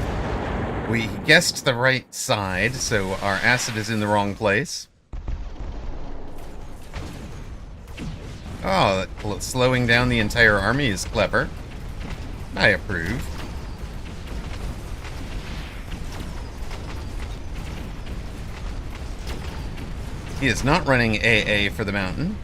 We guessed the right side, so our acid is in the wrong place. Oh, slowing down the entire army is clever. I approve. He is not running AA for the mountain.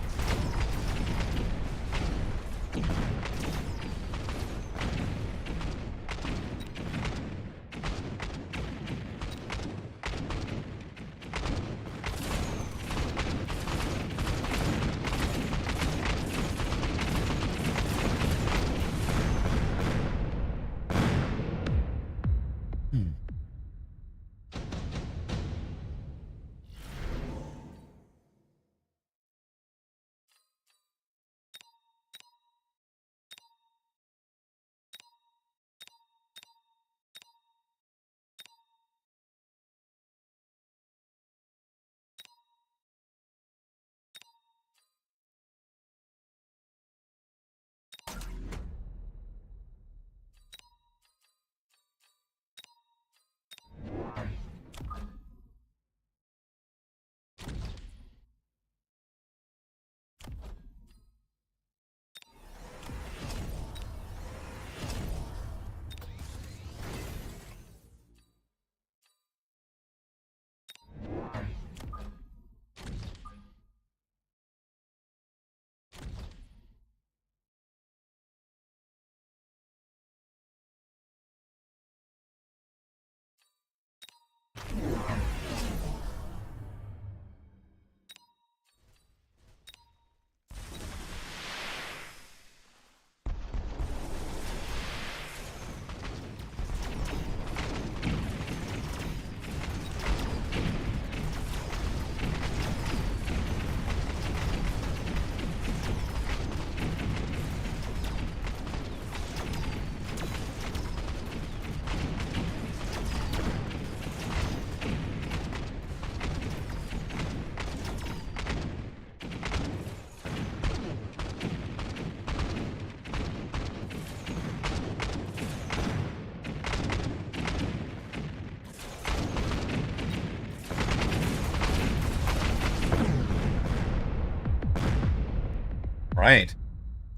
Right.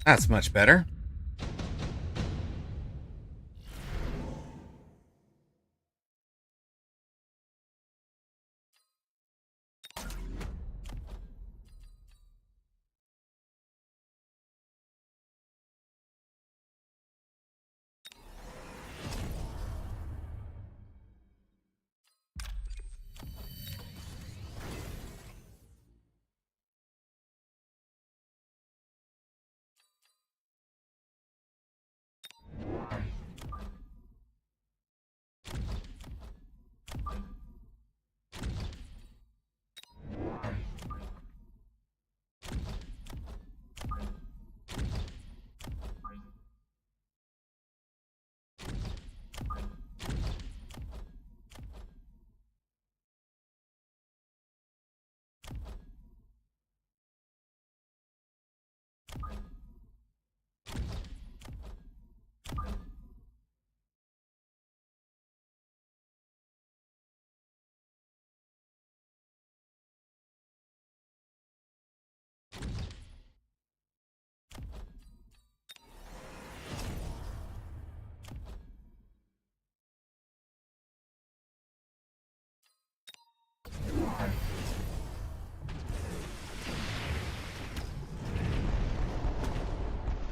That's much better.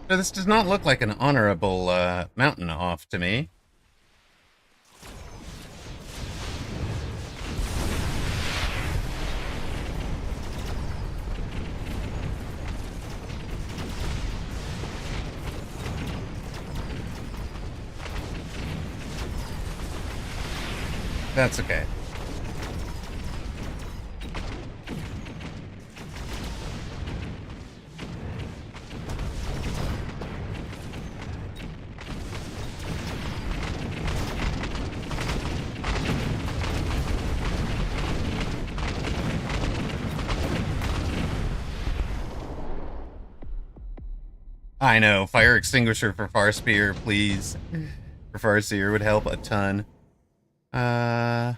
So this does not look like an honorable mountain off to me. That's okay. I know. Fire extinguisher for Farspear, please. For Farseer would help a ton. Uh...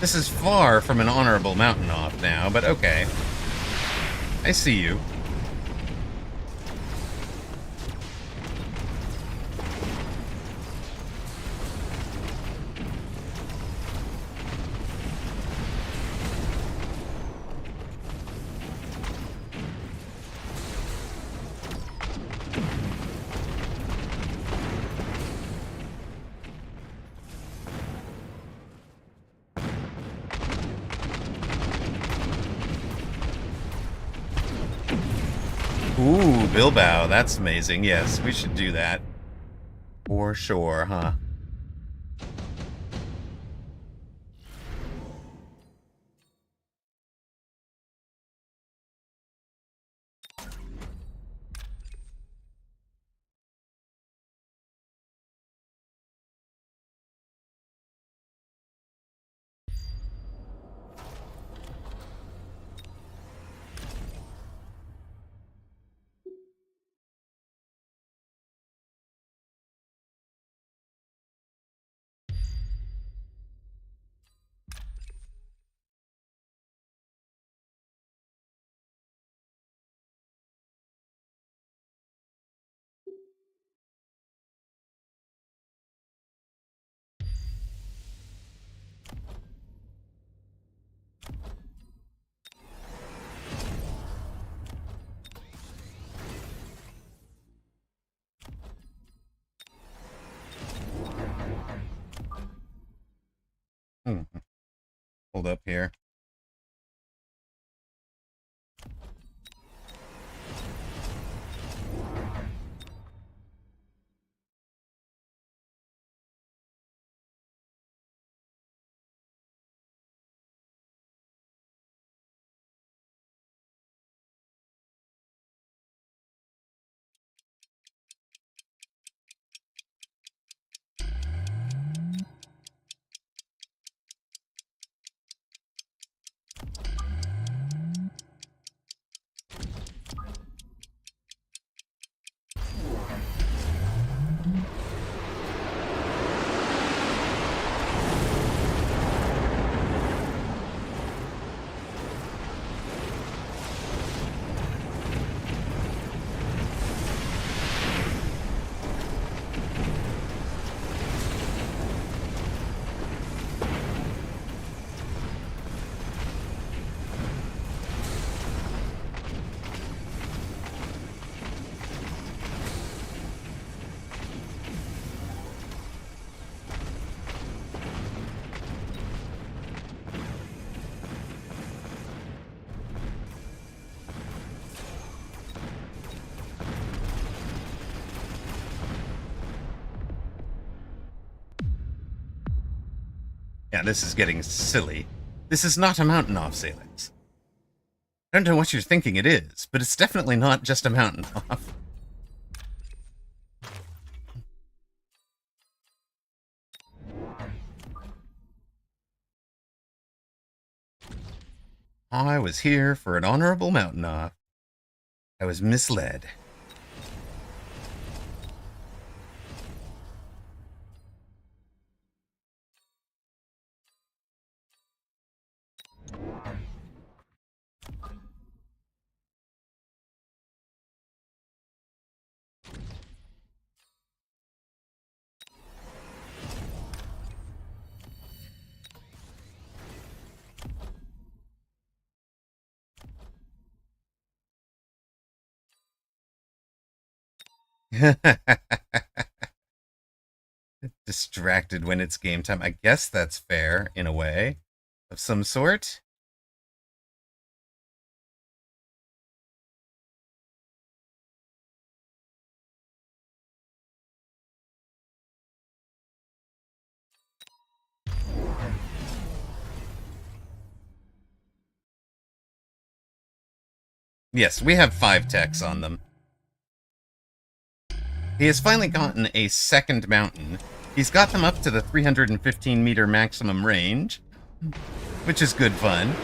This is far from an honorable mountain off now, but okay. I see you. Ooh, Bilbao, that's amazing. Yes, we should do that. For sure, huh? Hmm. Hold up here. Yeah, this is getting silly. This is not a mountain off, Salix. I don't know what you're thinking it is, but it's definitely not just a mountain off. I was here for an honorable mountain off. I was misled. Distracted when it's game time. I guess that's fair in a way of some sort. Yes, we have 5 techs on them. He has finally gotten a second mountain. He's got them up to the 315 meter maximum range, which is good fun.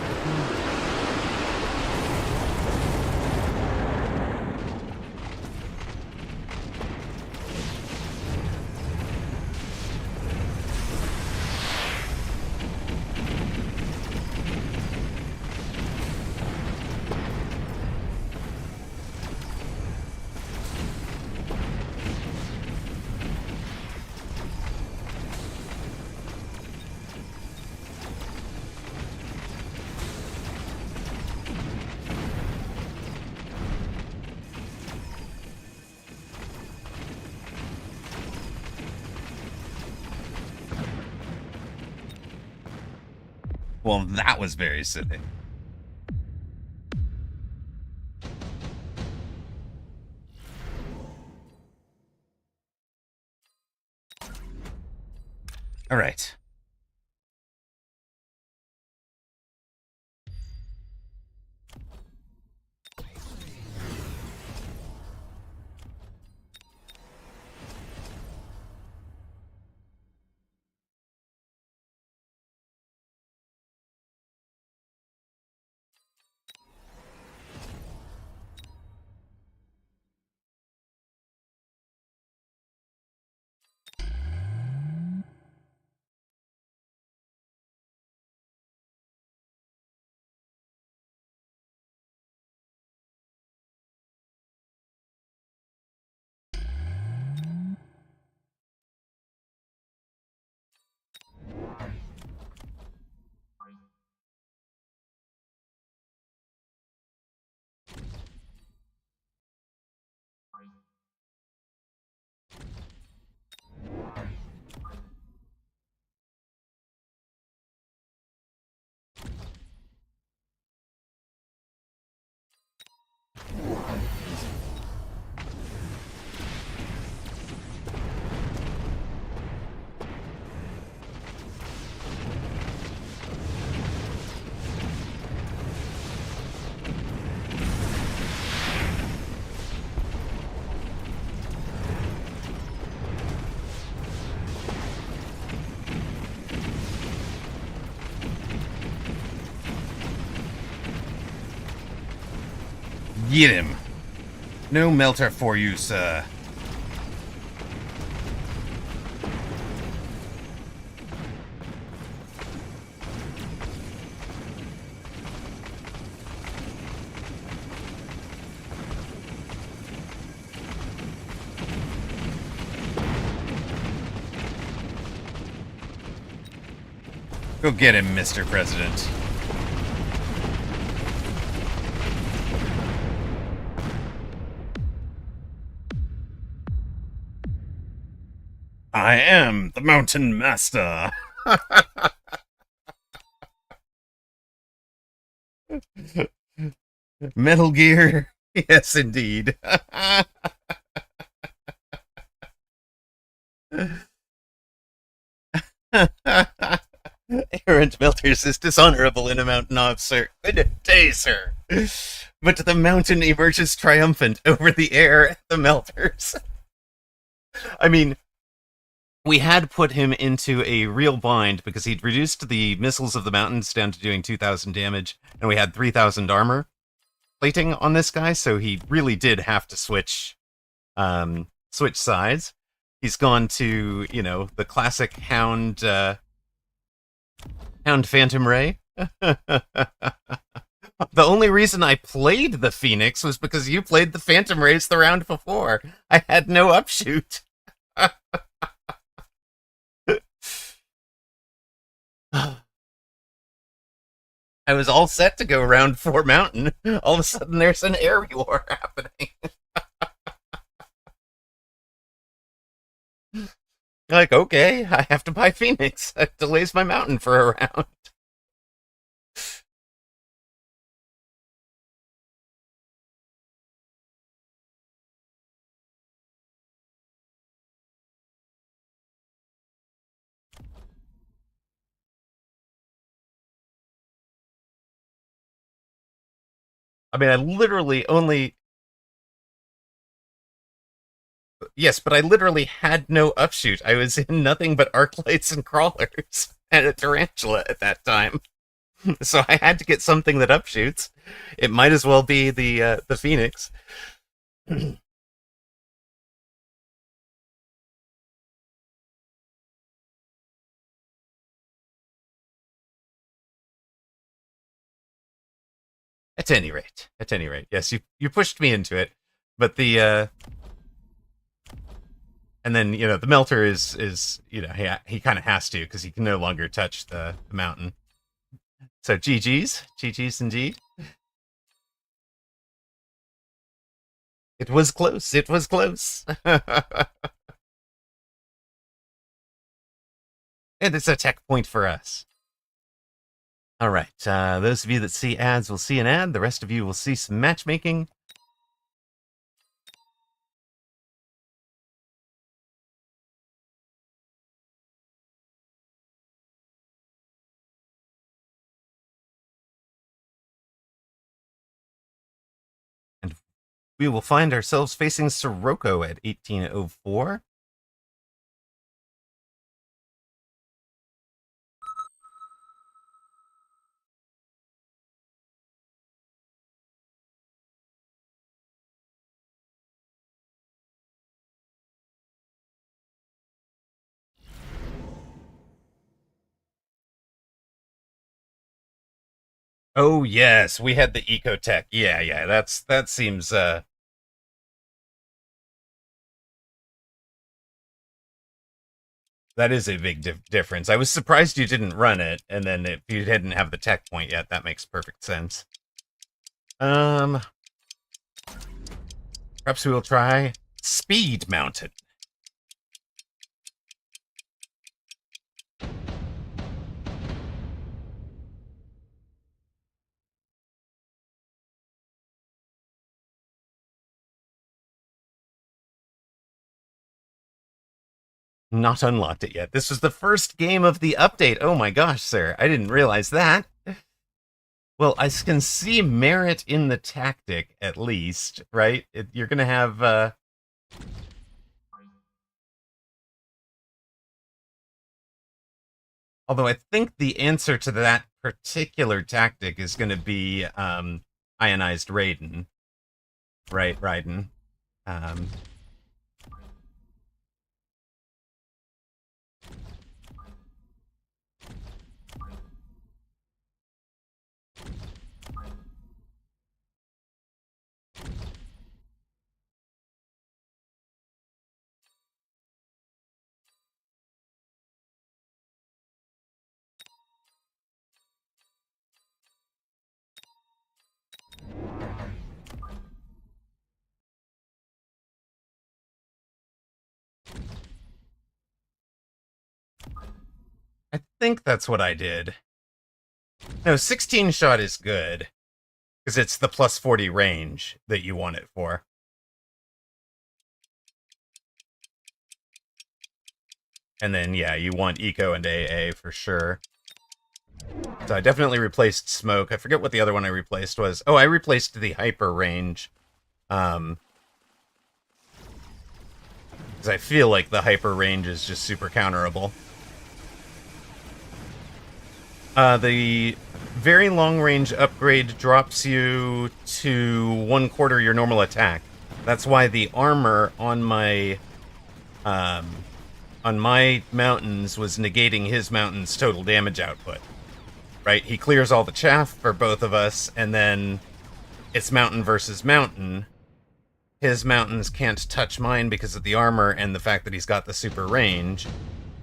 Well, that was very silly. All right. Get him. No melter for you, sir. Go get him, Mr. President. I am the Mountain Master. Metal Gear? Yes, indeed. Errant Melters is dishonorable in a mountain officer. Good day, sir. But the mountain emerges triumphant over the air at the Melters. I mean, we had put him into a real bind because he'd reduced the missiles of the mountains down to doing 2,000 damage, and we had 3,000 armor plating on this guy, so he really did have to switch sides. He's gone to, the classic Hound Phantom Ray. The only reason I played the Phoenix was because you played the Phantom Rays the round before. I had no upshoot. I was all set to go round 4 mountain. All of a sudden, there's an air war happening. Like, okay, I have to buy Phoenix. That delays my mountain for a round. I mean, I literally only. Yes, but I literally had no upshoot. I was in nothing but arc lights and crawlers and a tarantula at that time. So I had to get something that upshoots. It might as well be the Phoenix. At any rate, yes, you pushed me into it, but the and then the melter is he kind of has to because he can no longer touch the mountain. So GG's indeed. It was close. It was close. And it's a tech point for us. All right. Those of you that see ads will see an ad. The rest of you will see some matchmaking. And we will find ourselves facing Sirocco at 1804. Oh yes, we had the Ecotech. Yeah, that seems that is a big difference. I was surprised you didn't run it, and then if you didn't have the tech point yet, that makes perfect sense. Um, Perhaps we will try Speed Mountain. Not unlocked it yet. This was the first game of the update. Oh my gosh, sir. I didn't realize that. Well, I can see merit in the tactic, at least, right? You're going to have. Although I think the answer to that particular tactic is going to be ionized Raiden. Right, Raiden. Um, I think that's what I did. No, 16 shot is good because it's the plus 40 range that you want it for. And then, yeah, you want Eco and AA for sure. So I definitely replaced Smoke. I forget what the other one I replaced was. Oh, I replaced the Hyper range. Because I feel like the Hyper range is just super counterable. The very long range upgrade drops you to 1/4 your normal attack. That's why the armor um, on my mountains was negating his mountain's total damage output. Right? He clears all the chaff for both of us, and then it's mountain versus mountain. His mountains can't touch mine because of the armor and the fact that he's got the super range.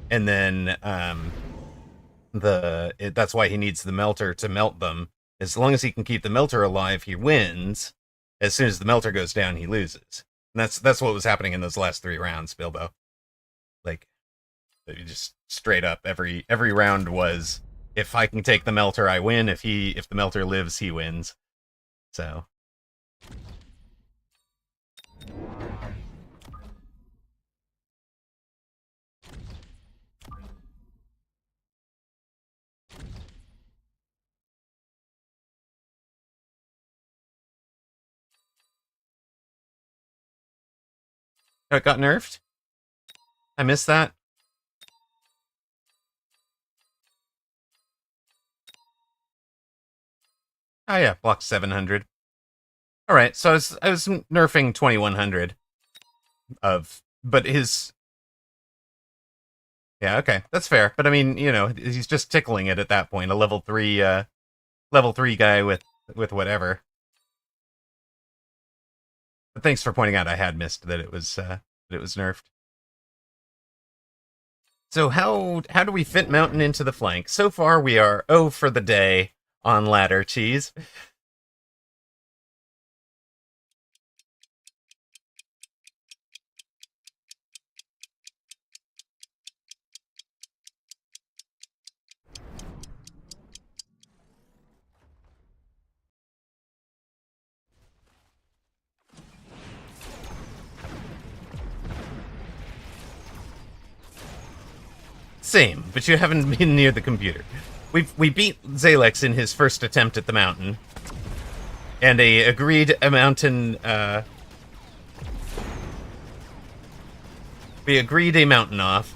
And then that's why he needs the melter to melt them. As long as he can keep the melter alive, he wins. As soon as the melter goes down, he loses. And that's what was happening in those last 3 rounds, Bilbo. Like, Just straight up, every round was, if I can take the Melter, I win. If the Melter lives, he wins. So oh, it got nerfed. I missed that. Oh yeah, block 700. All right, so I was nerfing 2100 of, but his, yeah, okay, that's fair. But I mean, he's just tickling it at that point. A level 3 guy with whatever. But thanks for pointing out I had missed that it was nerfed. So how do we fit Mountain into the flank? So far we are 0 for the day on ladder cheese. Same, but you haven't been near the computer. We beat Zalex in his first attempt at the mountain, and agreed a mountain. We agreed a mountain off.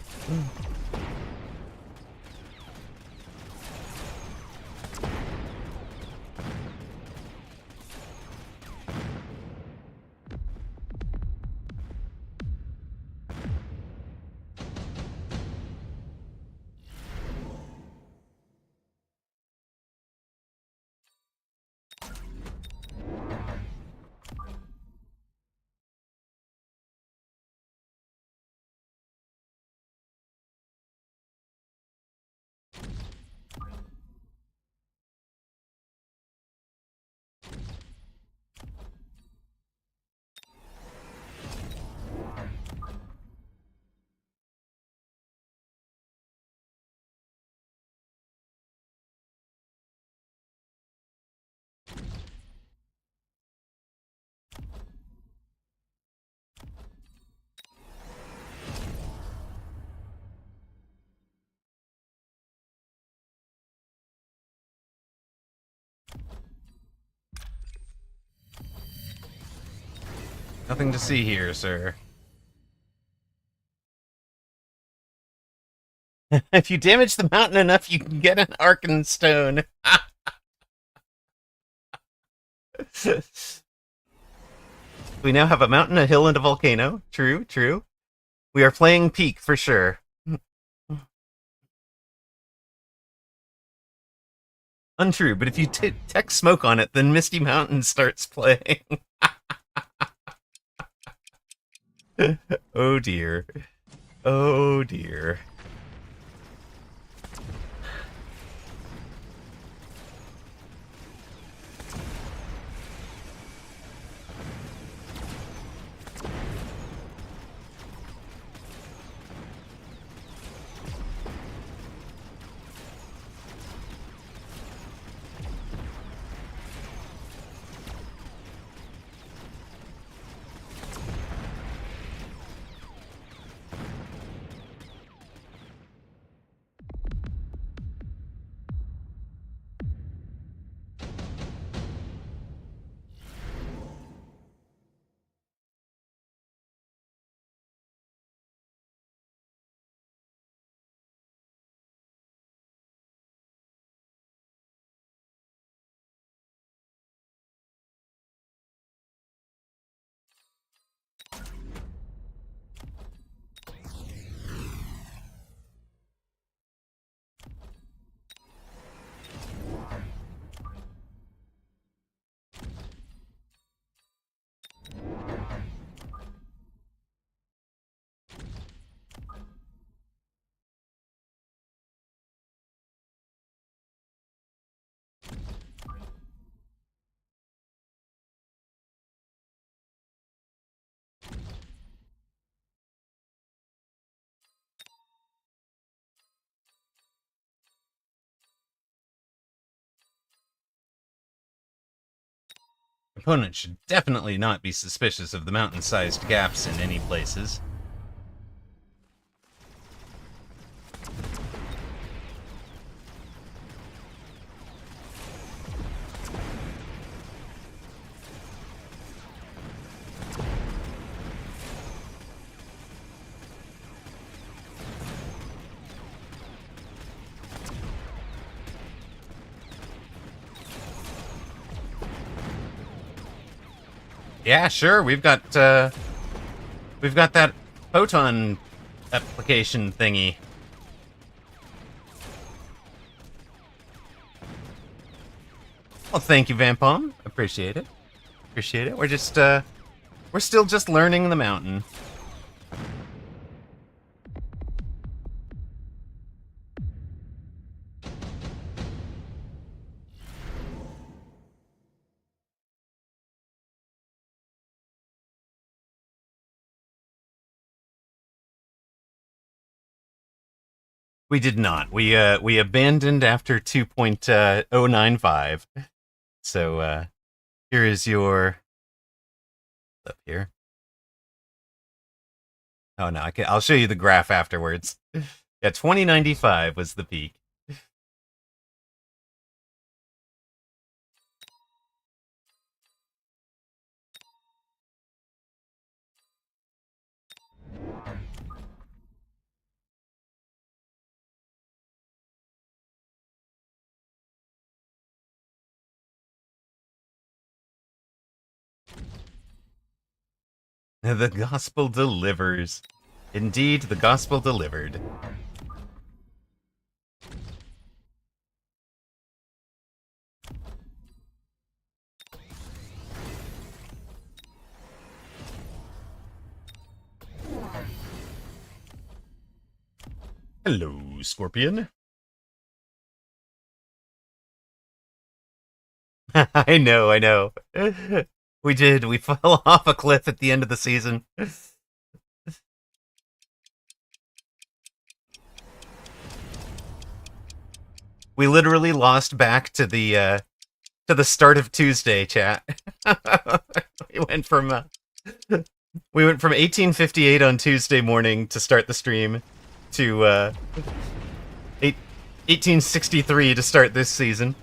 Nothing to see here, sir. If you damage the mountain enough, you can get an Arkenstone. We now have a mountain, a hill, and a volcano. True, true. We are playing peak for sure. Untrue, but if you tech smoke on it, then Misty Mountain starts playing. Oh dear. Oh dear. Opponent should definitely not be suspicious of the mountain-sized gaps in any places. Yeah, sure. We've got that photon application thingy. Well, thank you, Vampom. Appreciate it. Appreciate it. We're still just learning the mountain. We did not. We abandoned after 2.095. So here is your up here. Oh no, I'll show you the graph afterwards. Yeah, 2095 was the peak. The gospel delivers. Indeed, the gospel delivered. Hello, Scorpion. I know. We did. We fell off a cliff at the end of the season. We literally lost back to the start of Tuesday, chat. we went from 1858 on Tuesday morning to start the stream to 1863 to start this season.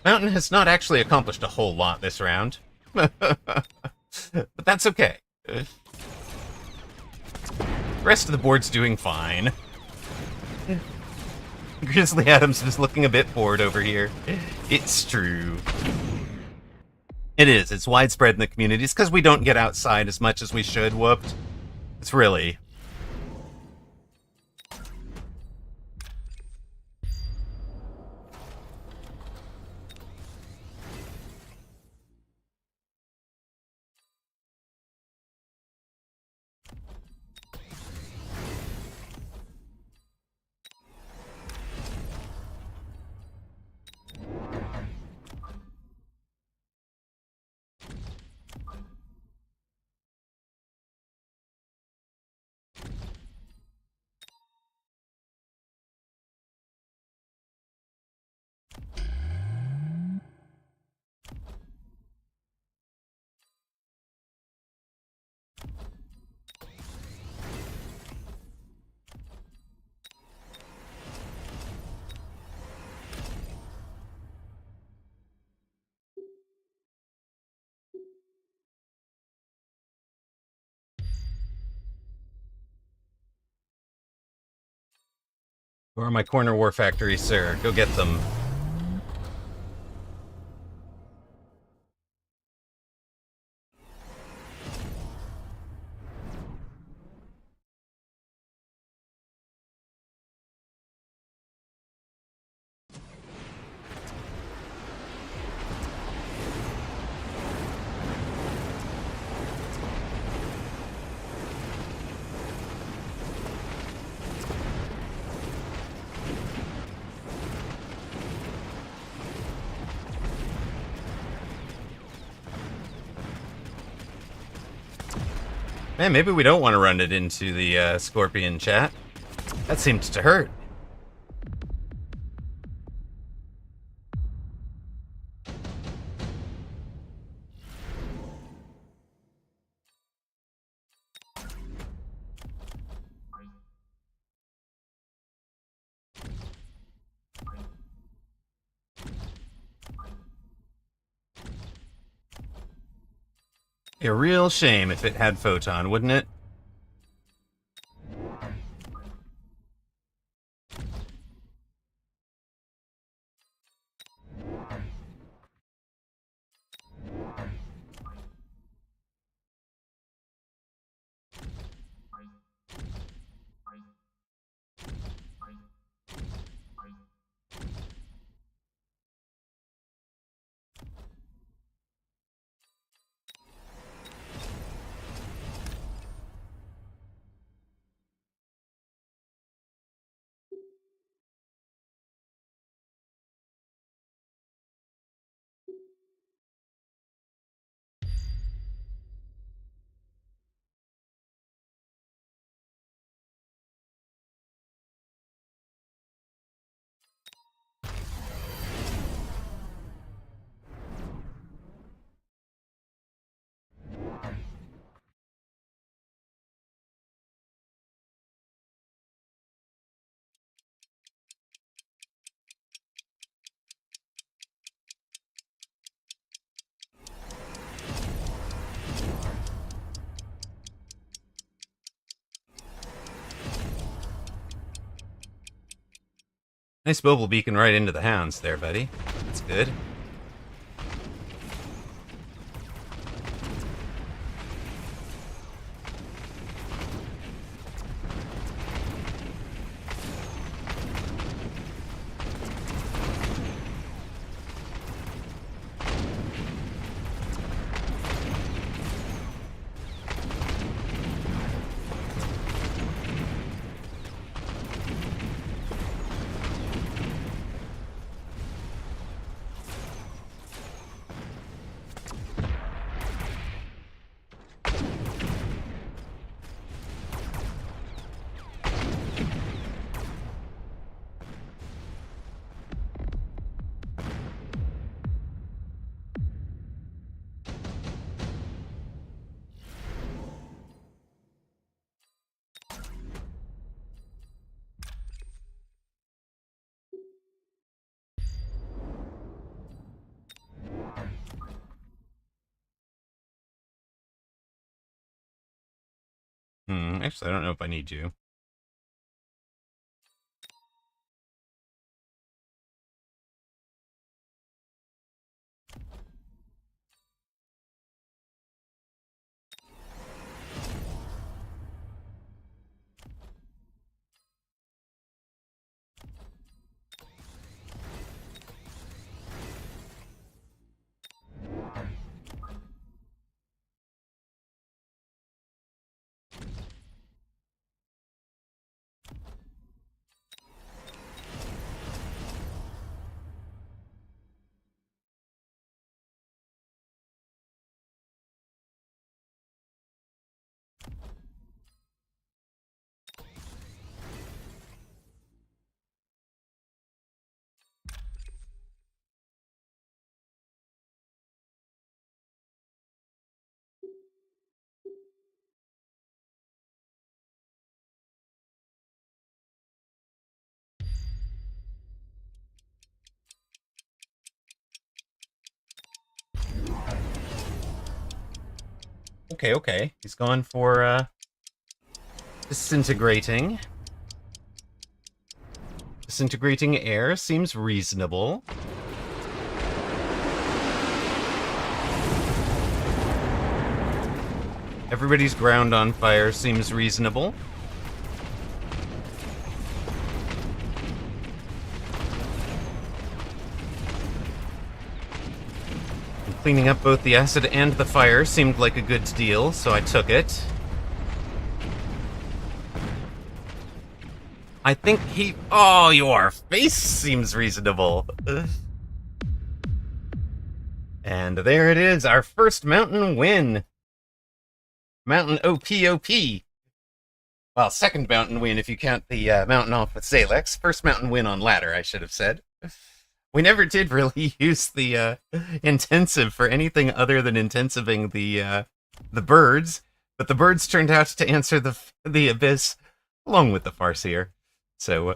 Mountain has not actually accomplished a whole lot this round. But that's okay. The rest of the board's doing fine. Grizzly Adams is looking a bit bored over here. It's true. It is. It's widespread in the community. It's because we don't get outside as much as we should, whooped. It's really... Where are my corner war factories, sir? Go get them. Man, maybe we don't want to run it into the scorpion chat. That seemed to hurt. A real shame if it had photon, wouldn't it? Nice mobile beacon right into the hounds there, buddy. That's good. Actually, I don't know if I need you. Okay. He's gone for disintegrating. Disintegrating air seems reasonable. Everybody's ground on fire seems reasonable. Cleaning up both the acid and the fire seemed like a good deal, so I took it. I think he... Oh, your face seems reasonable. And there it is, our first mountain win. Mountain OPOP. Well, second mountain win if you count the mountain off with Zalex. First mountain win on ladder, I should have said. We never did really use the intensive for anything other than intensiving the birds, but the birds turned out to answer the abyss along with the Farseer. So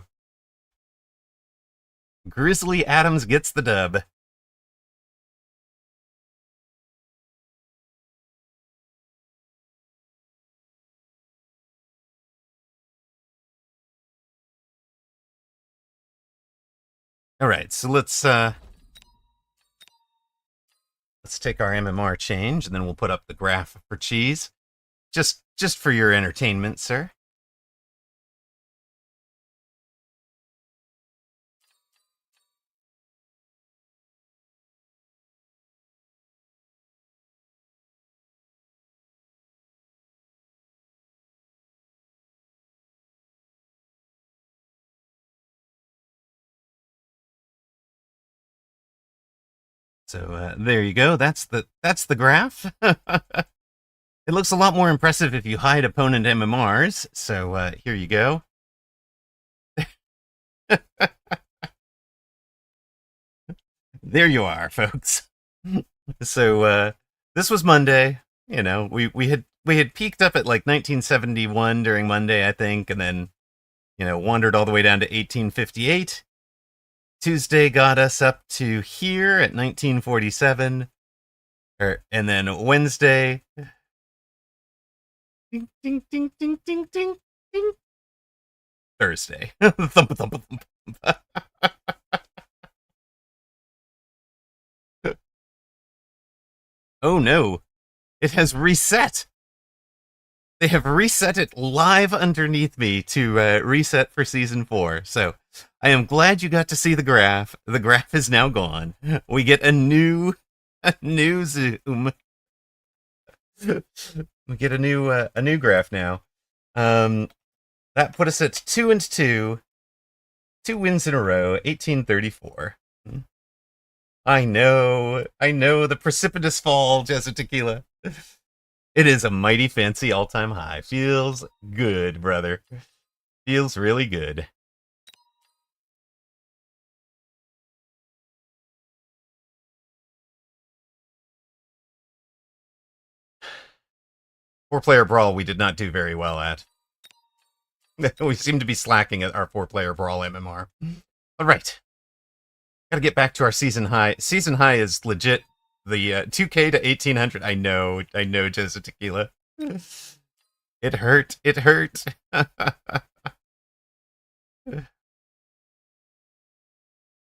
Grizzly Adams gets the dub. All right, so let's take our MMR change, and then we'll put up the graph for cheese, just for your entertainment, sir. So there you go. That's the graph. It looks a lot more impressive if you hide opponent MMRs. So here you go. There you are, folks. So this was Monday. You know, we had peaked up at like 1971 during Monday, I think, and then wandered all the way down to 1858. Tuesday got us up to here at 1947, and then Wednesday. Ding, ding, ding, ding, ding, ding, ding. Thursday. Thump, thump, thump. Oh no, it has reset. They have reset it live underneath me to reset for season 4. So I am glad you got to see the graph. The graph is now gone. We get a new zoom. We get a new graph now. That put us at 2-2, 2 wins in a row, 1834. I know, the precipitous fall, Jezza Tequila. It is a mighty fancy all-time high. Feels good, brother. Feels really good. Four-player brawl we did not do very well at. We seem to be slacking at our four-player brawl MMR. All right. Gotta get back to our season high. Season high is legit the 2K to 1800. I know, Jezza Tequila. It hurt.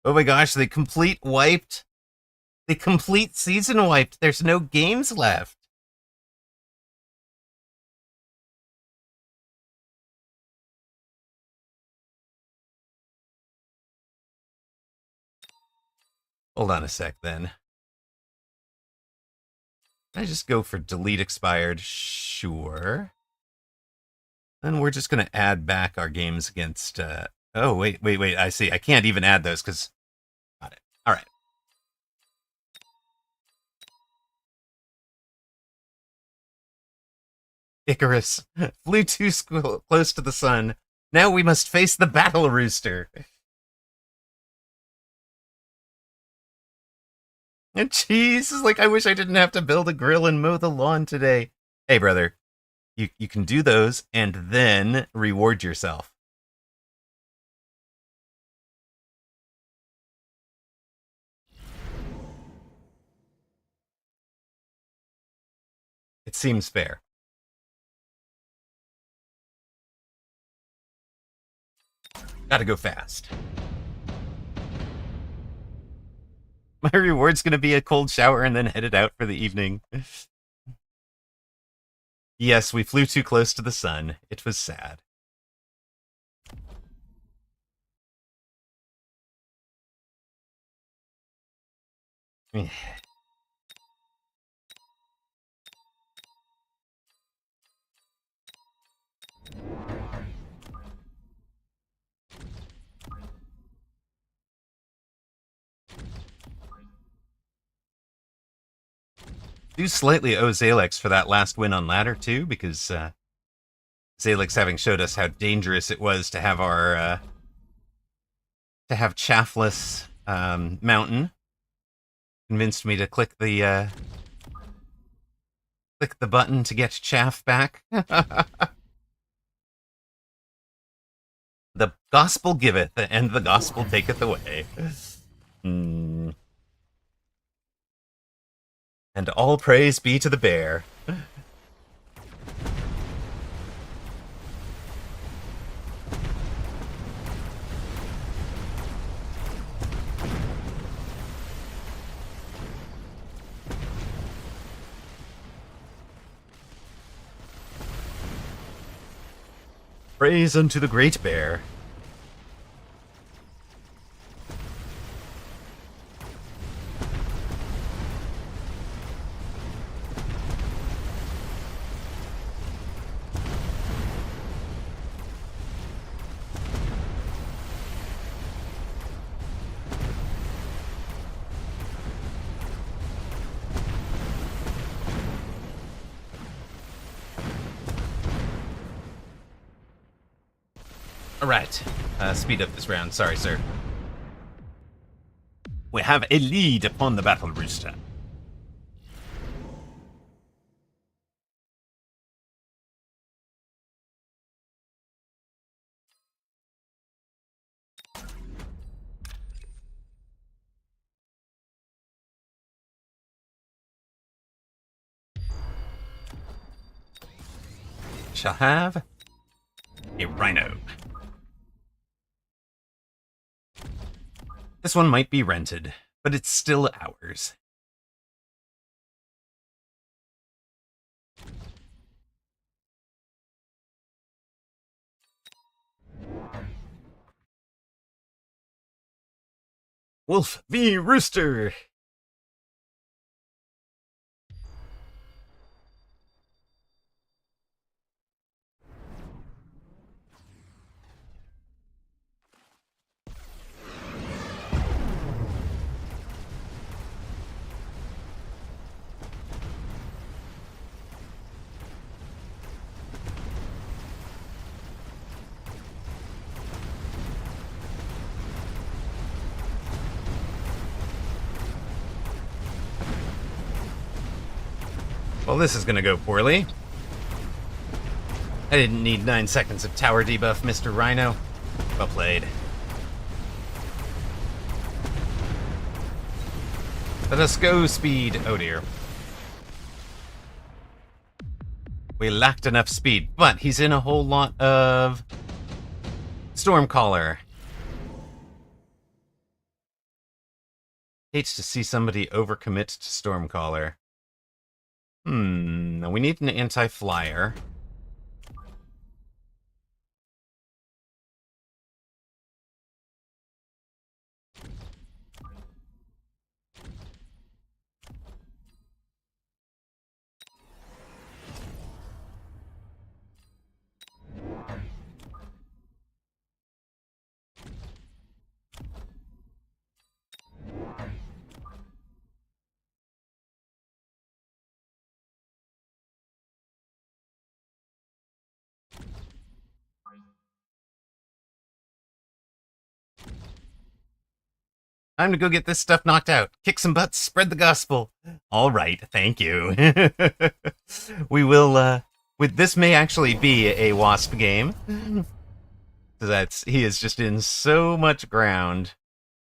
Oh my gosh, they complete wiped. The complete season wiped. There's no games left. Hold on a sec then. Can I just go for delete expired? Sure. Then we're just going to add back our games against... oh, wait. I see. I can't even add those because... Got it. All right. Icarus flew too close to the sun. Now we must face the battle rooster. And cheese is like, I wish I didn't have to build a grill and mow the lawn today. Hey, brother, you can do those and then reward yourself. It seems fair. Gotta go fast. My reward's gonna be a cold shower and then headed out for the evening. Yes, we flew too close to the sun. It was sad. Do slightly owe Zalex for that last win on ladder too, because Zalex having showed us how dangerous it was to have our to have chaffless mountain, convinced me to click the button to get chaff back. The gospel giveth, and the gospel taketh away. And all praise be to the bear. Praise unto the great bear. Alright, speed up this round. Sorry, sir. We have a lead upon the battle rooster. Shall have a rhino. This one might be rented, but it's still ours. Wolf v. Rooster. Well, this is gonna go poorly. I didn't need 9 seconds of tower debuff, Mr. Rhino. Well played. Let us go, speed. Oh dear. We lacked enough speed, but he's in a whole lot of Stormcaller. Hates to see somebody overcommit to Stormcaller. We need an anti-flyer. Time to go get this stuff knocked out. Kick some butts, spread the gospel. All right, thank you. We will, this may actually be a Wasp game. He is just in so much ground.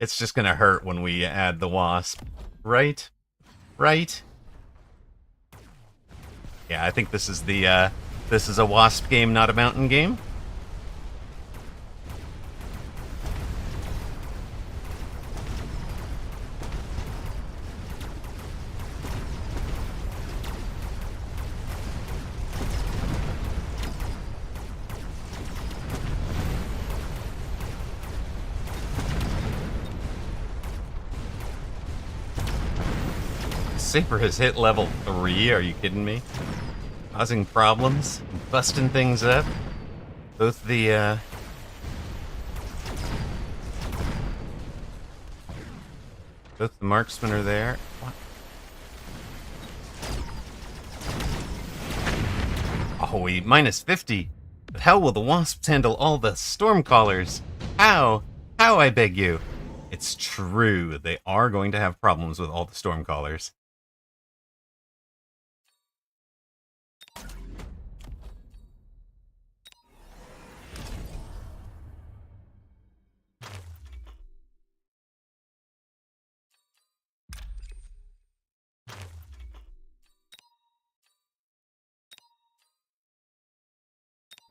It's just gonna hurt when we add the Wasp. Right? Right? Yeah, I think this is this is a Wasp game, not a Mountain game. Saber has hit level 3, are you kidding me? Causing problems, busting things up. Both the marksmen are there. What? ahoy, minus 50. But how will the wasps handle all the stormcallers? How? How, I beg you? It's true, they are going to have problems with all the stormcallers.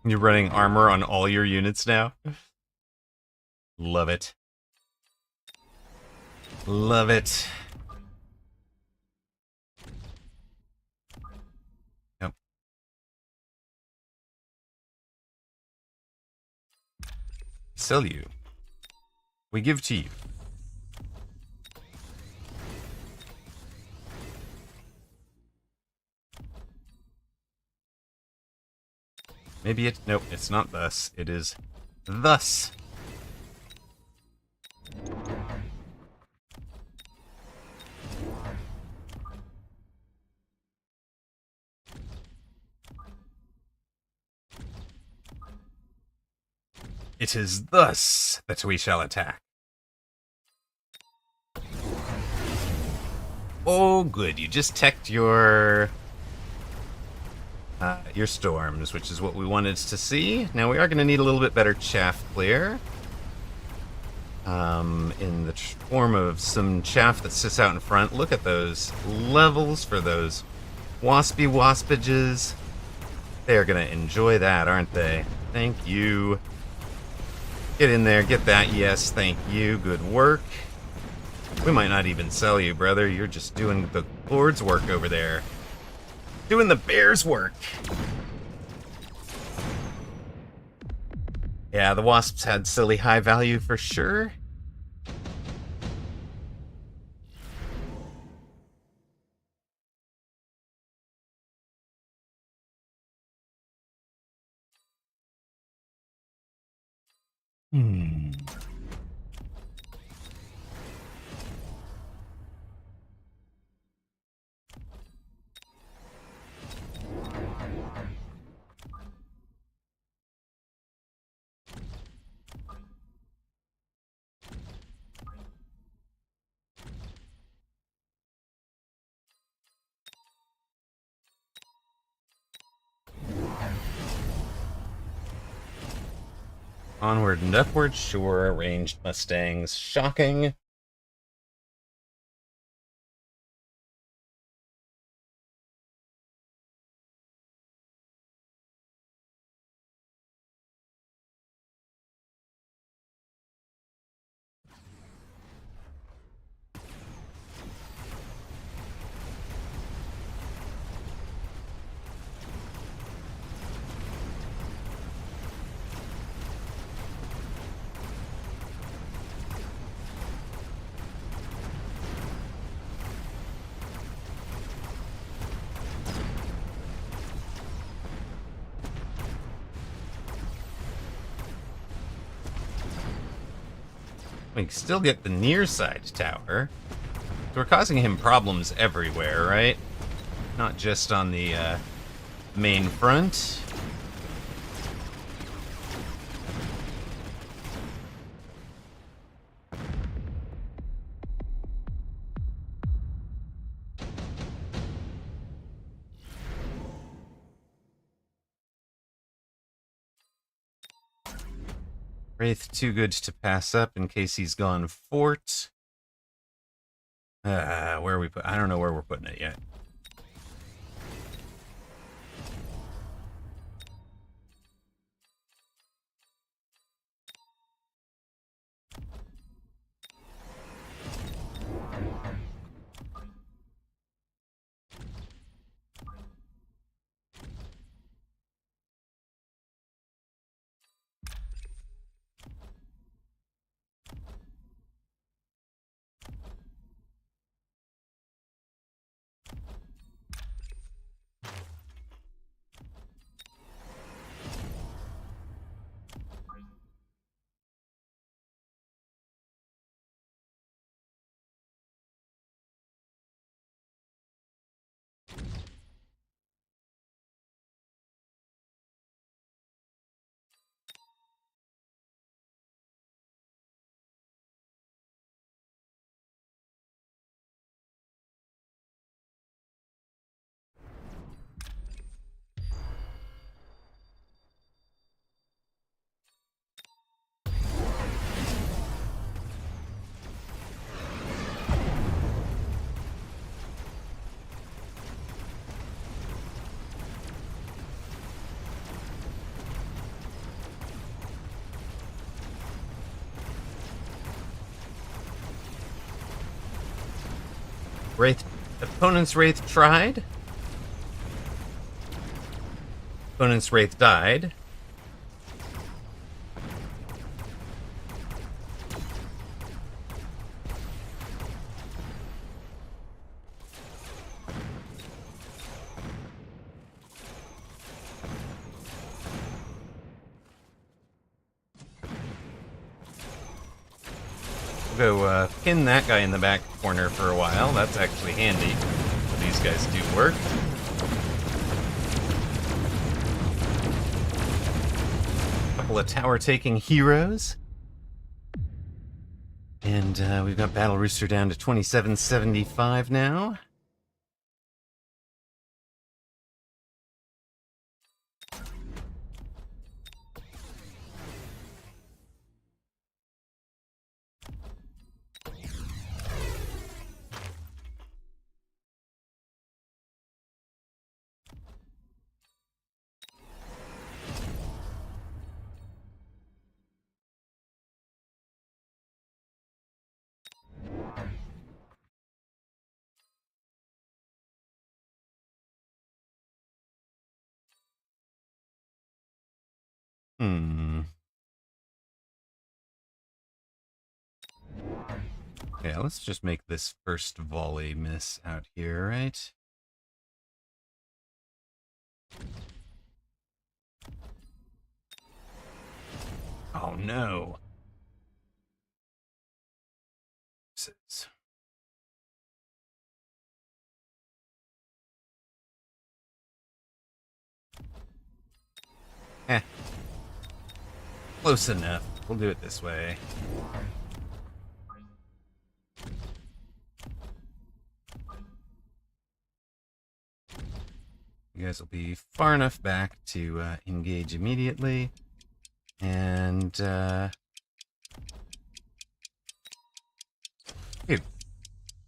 You're running armor on all your units now? Love it. Love it. Yep. Sell you. We give to you. Maybe it... Nope, it's not thus. It is thus. It is thus that we shall attack. Oh, good. You just teched your storms, which is what we wanted to see. Now we are going to need a little bit better chaff clear. In the form of some chaff that sits out in front. Look at those levels for those waspy waspages. They are going to enjoy that, aren't they? Thank you. Get in there, get that. Yes, thank you. Good work. We might not even sell you, brother. You're just doing the Lord's work over there. Doing the bear's work. Yeah, the wasps had silly high value for sure. Onward and upward, sure. Ranged Mustangs, shocking. We can still get the near side tower. So we're causing him problems everywhere, right? Not just on the main front. Wraith too good to pass up in case he's gone fort. Where are we put? I don't know where we're putting it yet. Opponent's Wraith tried. Opponent's Wraith died. We'll go pin that guy in the back corner for a while. That's actually handy. These guys do work. Couple of tower-taking heroes. And we've got Battle Rooster down to 2775 now. Yeah, let's just make this first volley miss out here, right? Oh no. Close enough. We'll do it this way. You guys will be far enough back to engage immediately. And, here,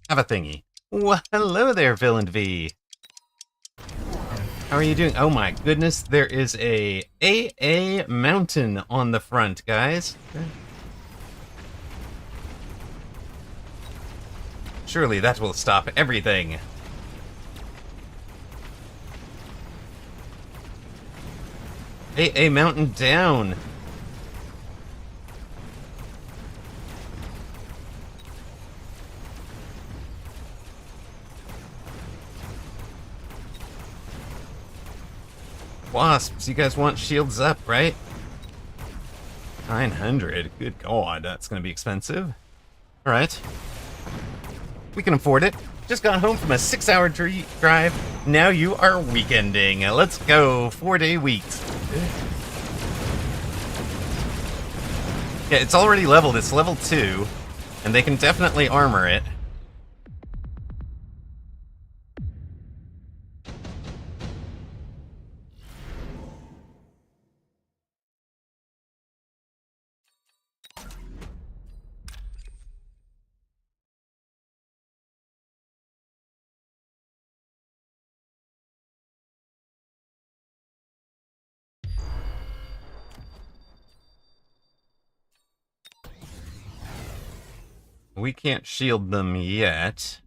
have a thingy. Well, hello there, Villain V. How are you doing? Oh my goodness, there is a AA mountain on the front, guys. Surely that will stop everything. AA mountain down. Wasps, you guys want shields up, right? 900, good god, that's gonna be expensive. Alright. We can afford it. Just got home from a 6-hour drive. Now you are weekending. Let's go, 4-day weeks. Yeah, it's already leveled, it's level 2. And they can definitely armor it. We can't shield them yet.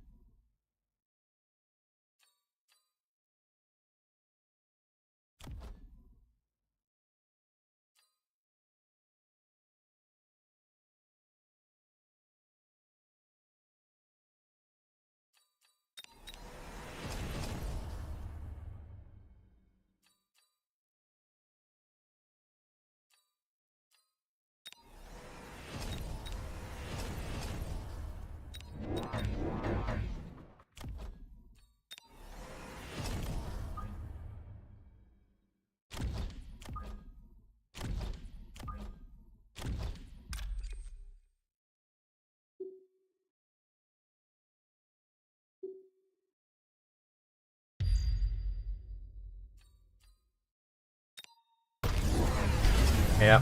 Yep.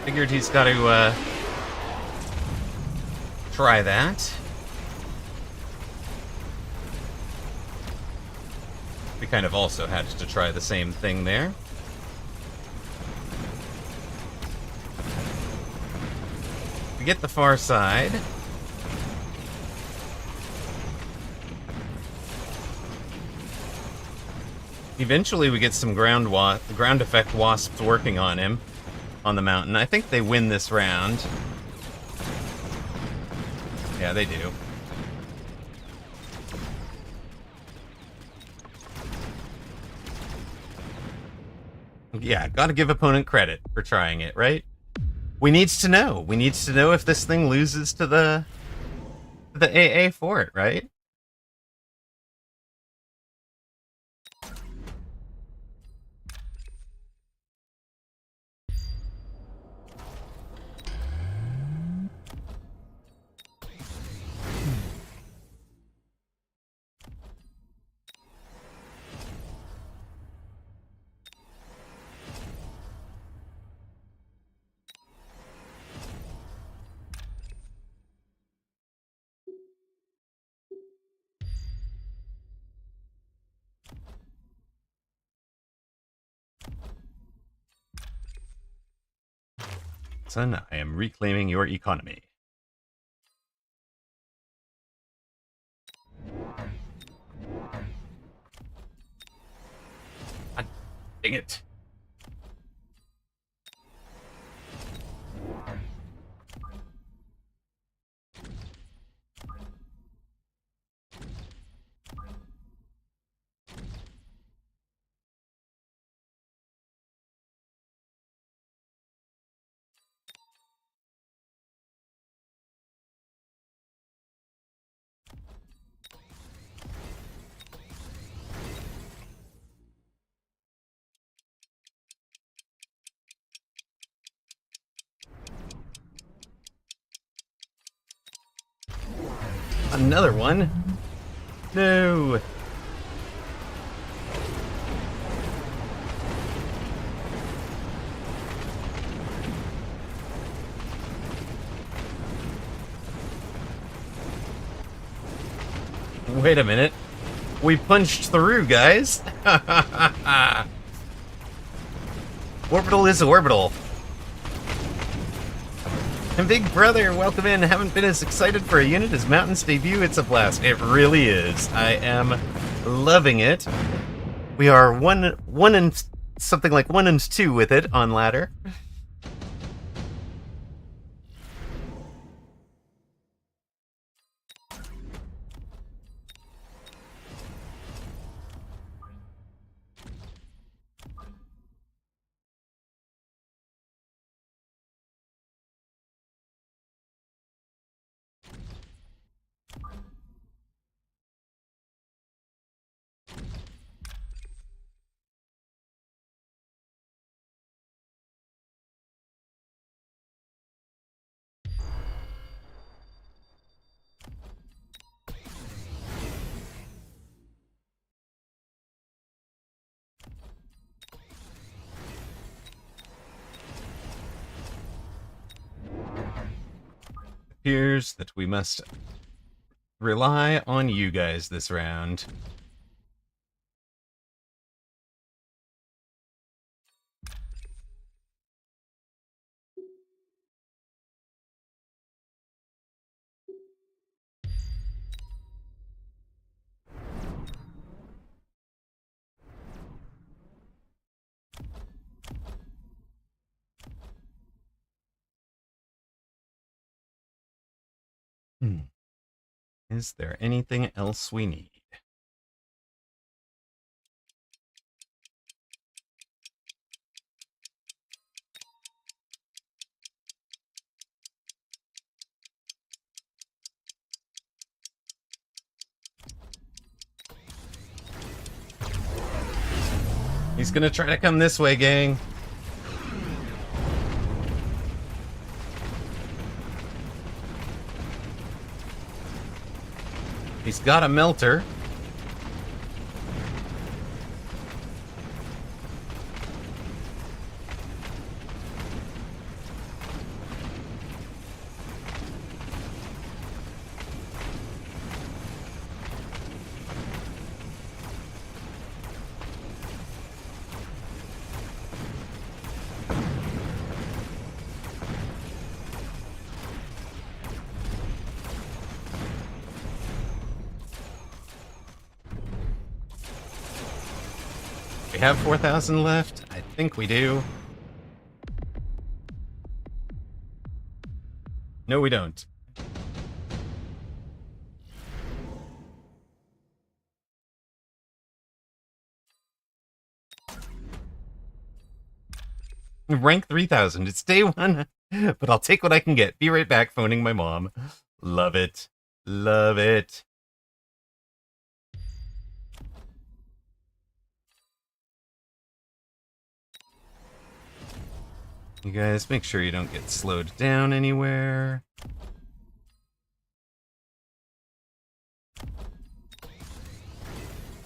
Figured he's got to, try that. We kind of also had to try the same thing there. We get the far side. Eventually we get some ground effect wasps working on him on the mountain. I think they win this round. Yeah, they do. Yeah, gotta give opponent credit for trying it, right? We needs to know. We needs to know if this thing loses to the AA for it, right? Son, I am reclaiming your economy. God dang it. Another one? No. Wait a minute. We punched through, guys. Orbital is orbital. And Big Brother, welcome in. Haven't been as excited for a unit as Mountain's debut. It's a blast. It really is. I am loving it. We are one and something like 1 and 2 with it on ladder. Appears that we must rely on you guys this round. Is there anything else we need? He's gonna try to come this way, gang. He's got a melter. have 4,000 left? I think we do. No, we don't. Rank 3,000. It's day one, but I'll take what I can get. Be right back, phoning my mom. Love it. Love it. You guys, make sure you don't get slowed down anywhere.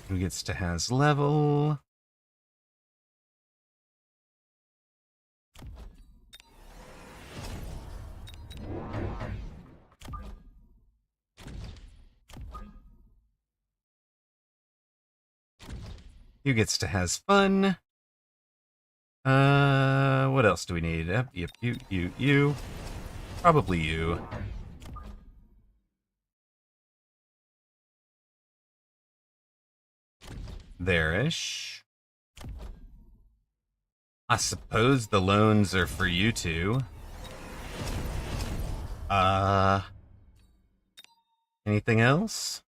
Who gets to has level? Who gets to has fun? What else do we need? Yep, you. Probably you. There-ish. I suppose the loans are for you two. Anything else?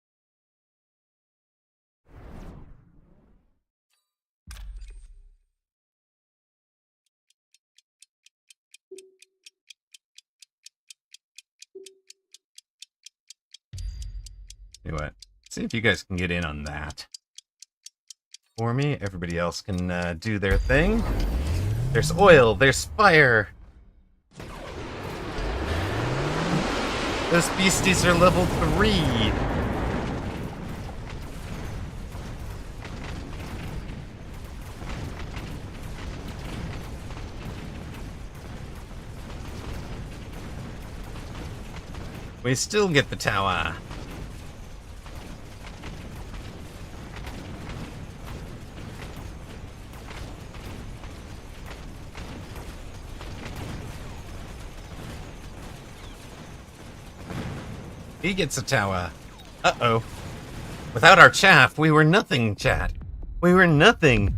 See what? See if you guys can get in on that for me. Everybody else can do their thing. There's oil. There's fire. Those beasties are level 3. We still get the tower. He gets a tower. Uh-oh. Without our chaff, we were nothing, chat. We were nothing.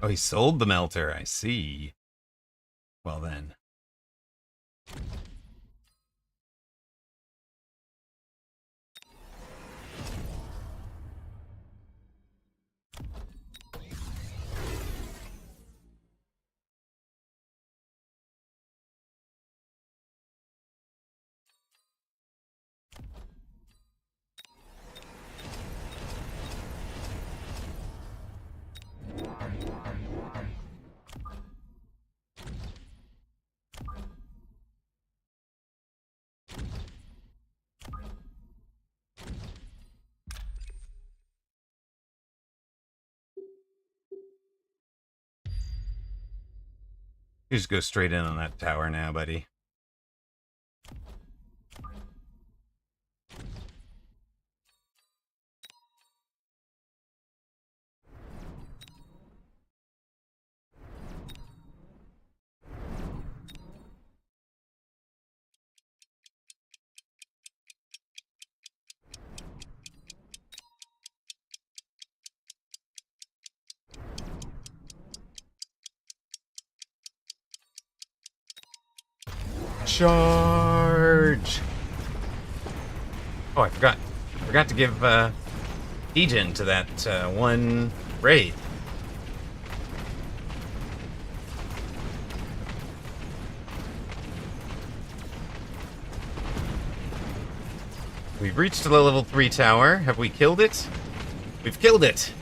Oh, he sold the melter, I see. Well then. You just go straight in on that tower now, buddy. Charge! Oh, I forgot. Forgot to give degen to that one raid. We've reached the level 3 tower. Have we killed it? We've killed it!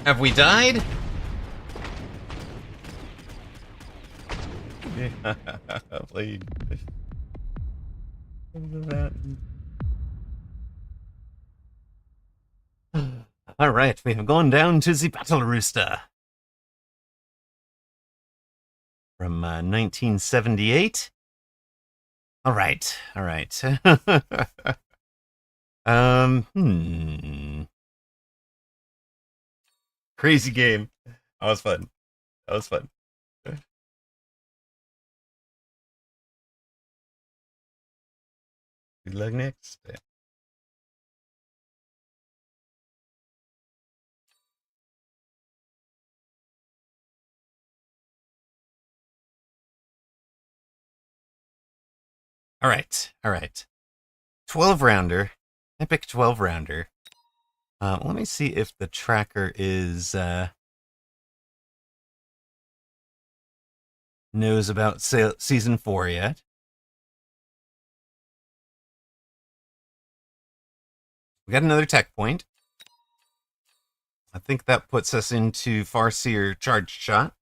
Have we died? Yeah, played. All right, we have gone down to the Battle Rooster from 1978. All right, all right. Crazy game. That was fun. That was fun. Good luck next. All right, all right. 12 rounder, epic 12 rounder. Let me see if the tracker is knows about season 4 yet. We got another tech point. I think that puts us into Farseer charged shot.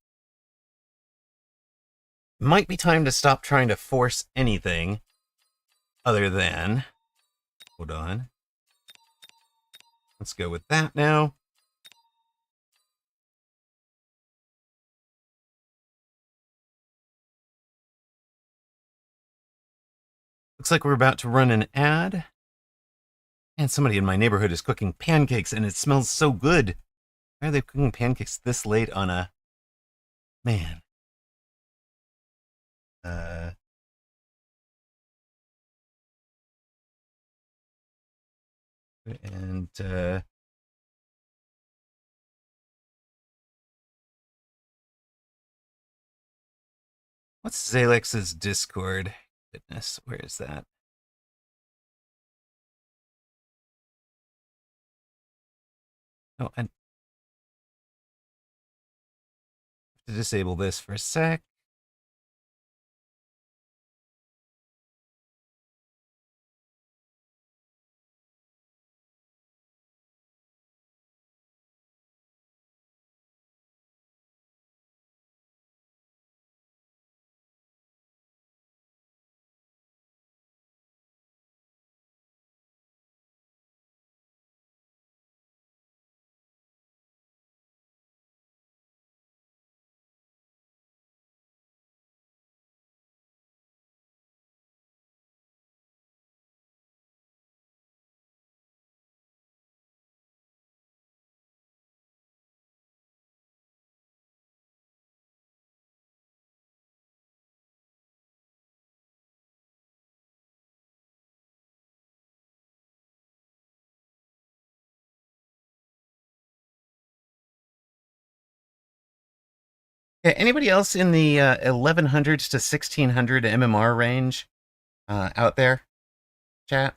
Might be time to stop trying to force anything other than. Hold on. Let's go with that now. Looks like we're about to run an ad. And somebody in my neighborhood is cooking pancakes, and it smells so good. Why are they cooking pancakes this late on a. Man. And what's Zalex's Discord? Goodness, where is that? Oh, I have to disable this for a sec. Okay, anybody else in the 1100 to 1600 MMR range out there? Chat?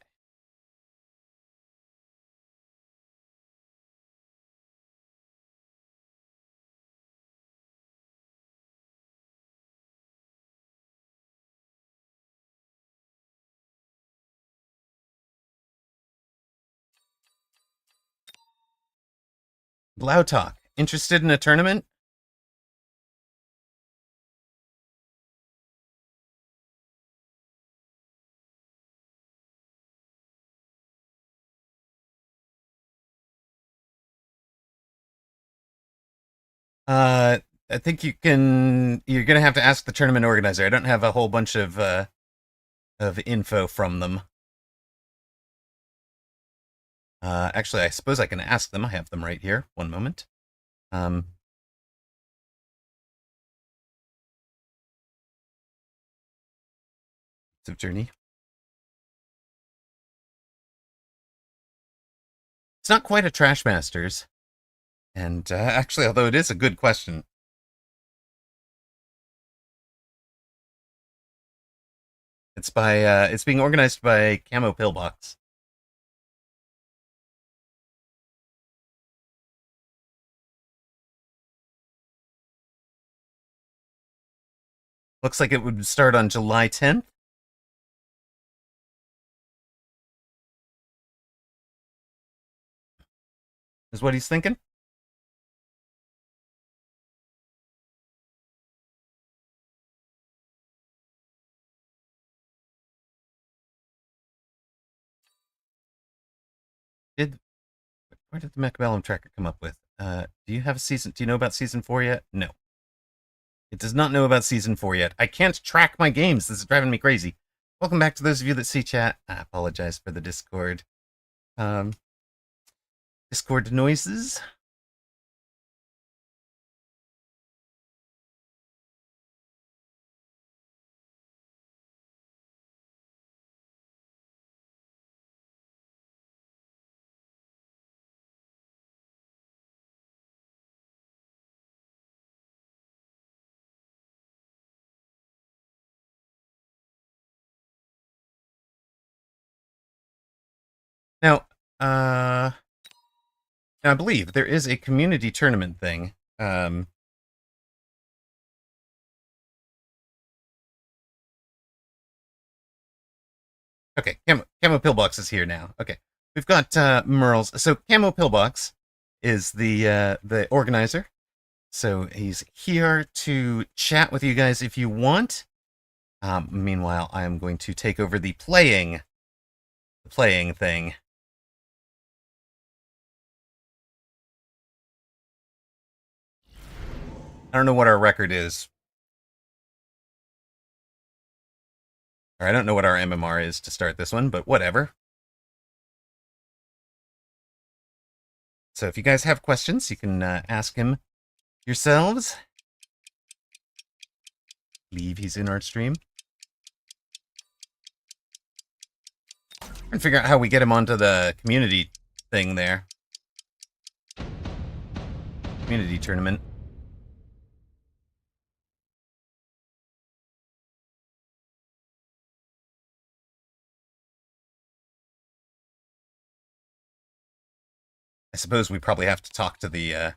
Loud Talk. Interested in a tournament? Uh, I think you can. You're gonna have to ask the tournament organizer. I don't have a whole bunch of info from them. Actually, I suppose I can ask them. I have them right here. One moment. Journey. It's not quite a Trash Masters, and actually, although it is a good question, it's by it's being organized by Camo Pillbox. Looks like it would start on July 10th. Is what he's thinking. Did Where did the Mechabellum tracker come up with? Do you have a season? Do you know about season 4 yet? No. It does not know about season 4 yet. I can't track my games. This is driving me crazy. Welcome back to those of you that see chat. I apologize for the Discord. Discord noises. Now, I believe there is a community tournament thing. Okay, Camo Pillbox is here now. Okay, we've got Merles. So Camo Pillbox is the organizer. So he's here to chat with you guys if you want. Meanwhile, I am going to take over the playing thing. I don't know what our record is. Or I don't know what our MMR is to start this one, but whatever. So if you guys have questions, you can ask him yourselves. I believe he's in our stream. And figure out how we get him onto the community thing there. Community tournament. I suppose we probably have to talk to the,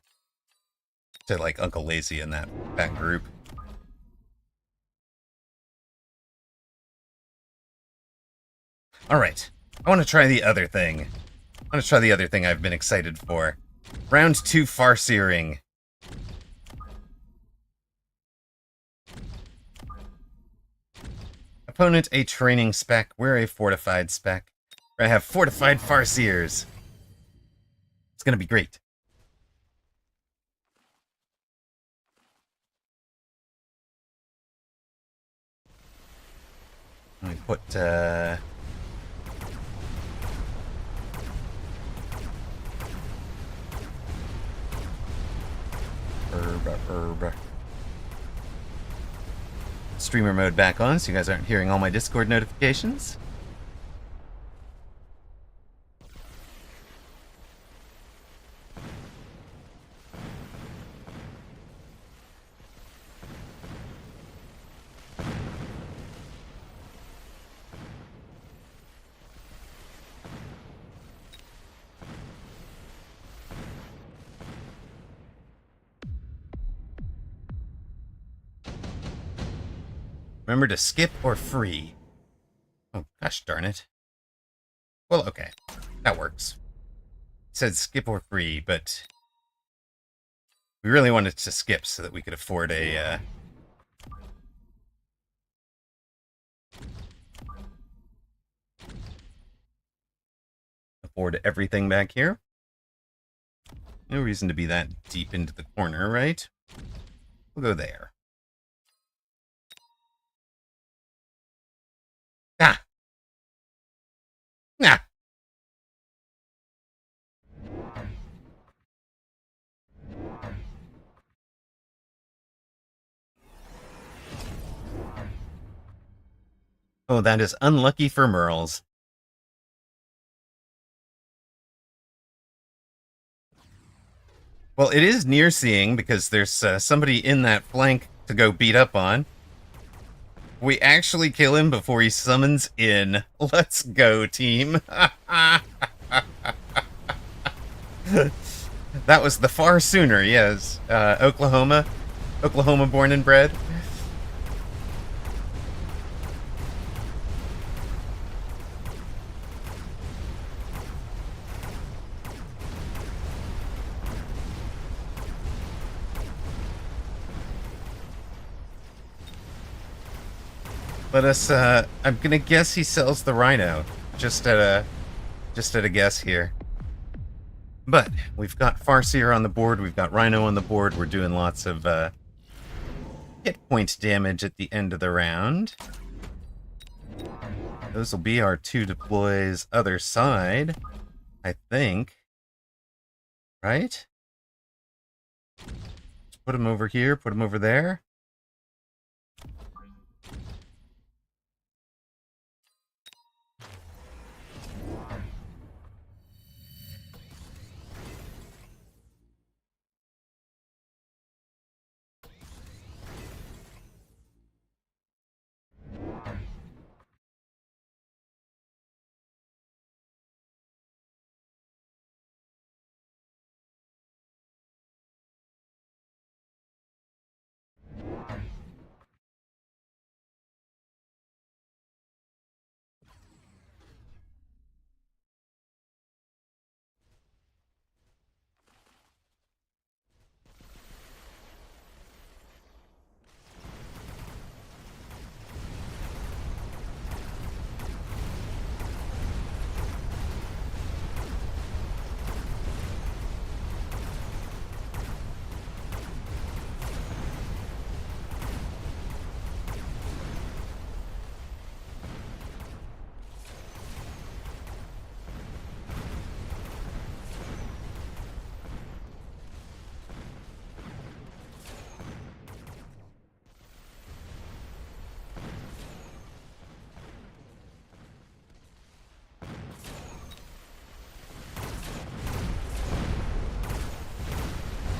to like Uncle Lazy in that group. Alright, I want to try the other thing. I want to try the other thing I've been excited for. Round 2 Farseering. Opponent a training spec, we're a fortified spec. I have fortified Farseers. It's gonna be great. Let me put, herb. Streamer mode back on, so you guys aren't hearing all my Discord notifications. Remember to skip or free. Oh, gosh darn it. Well, okay. That works. It said skip or free, but we really wanted to skip so that we could afford a, afford everything back here. No reason to be that deep into the corner, right? We'll go there. Ah! Nah! Oh, that is unlucky for Merles. Well, it is near seeing because there's somebody in that flank to go beat up on. We actually kill him before he summons in. Let's go, team. That was the far sooner, yes. Oklahoma born and bred. Let us, I'm gonna guess he sells the Rhino. Just at a guess here. But we've got Farseer on the board, we've got Rhino on the board, we're doing lots of hit point damage at the end of the round. Those will be our 2 deploys other side, I think. Right? Put them over here, put them over there.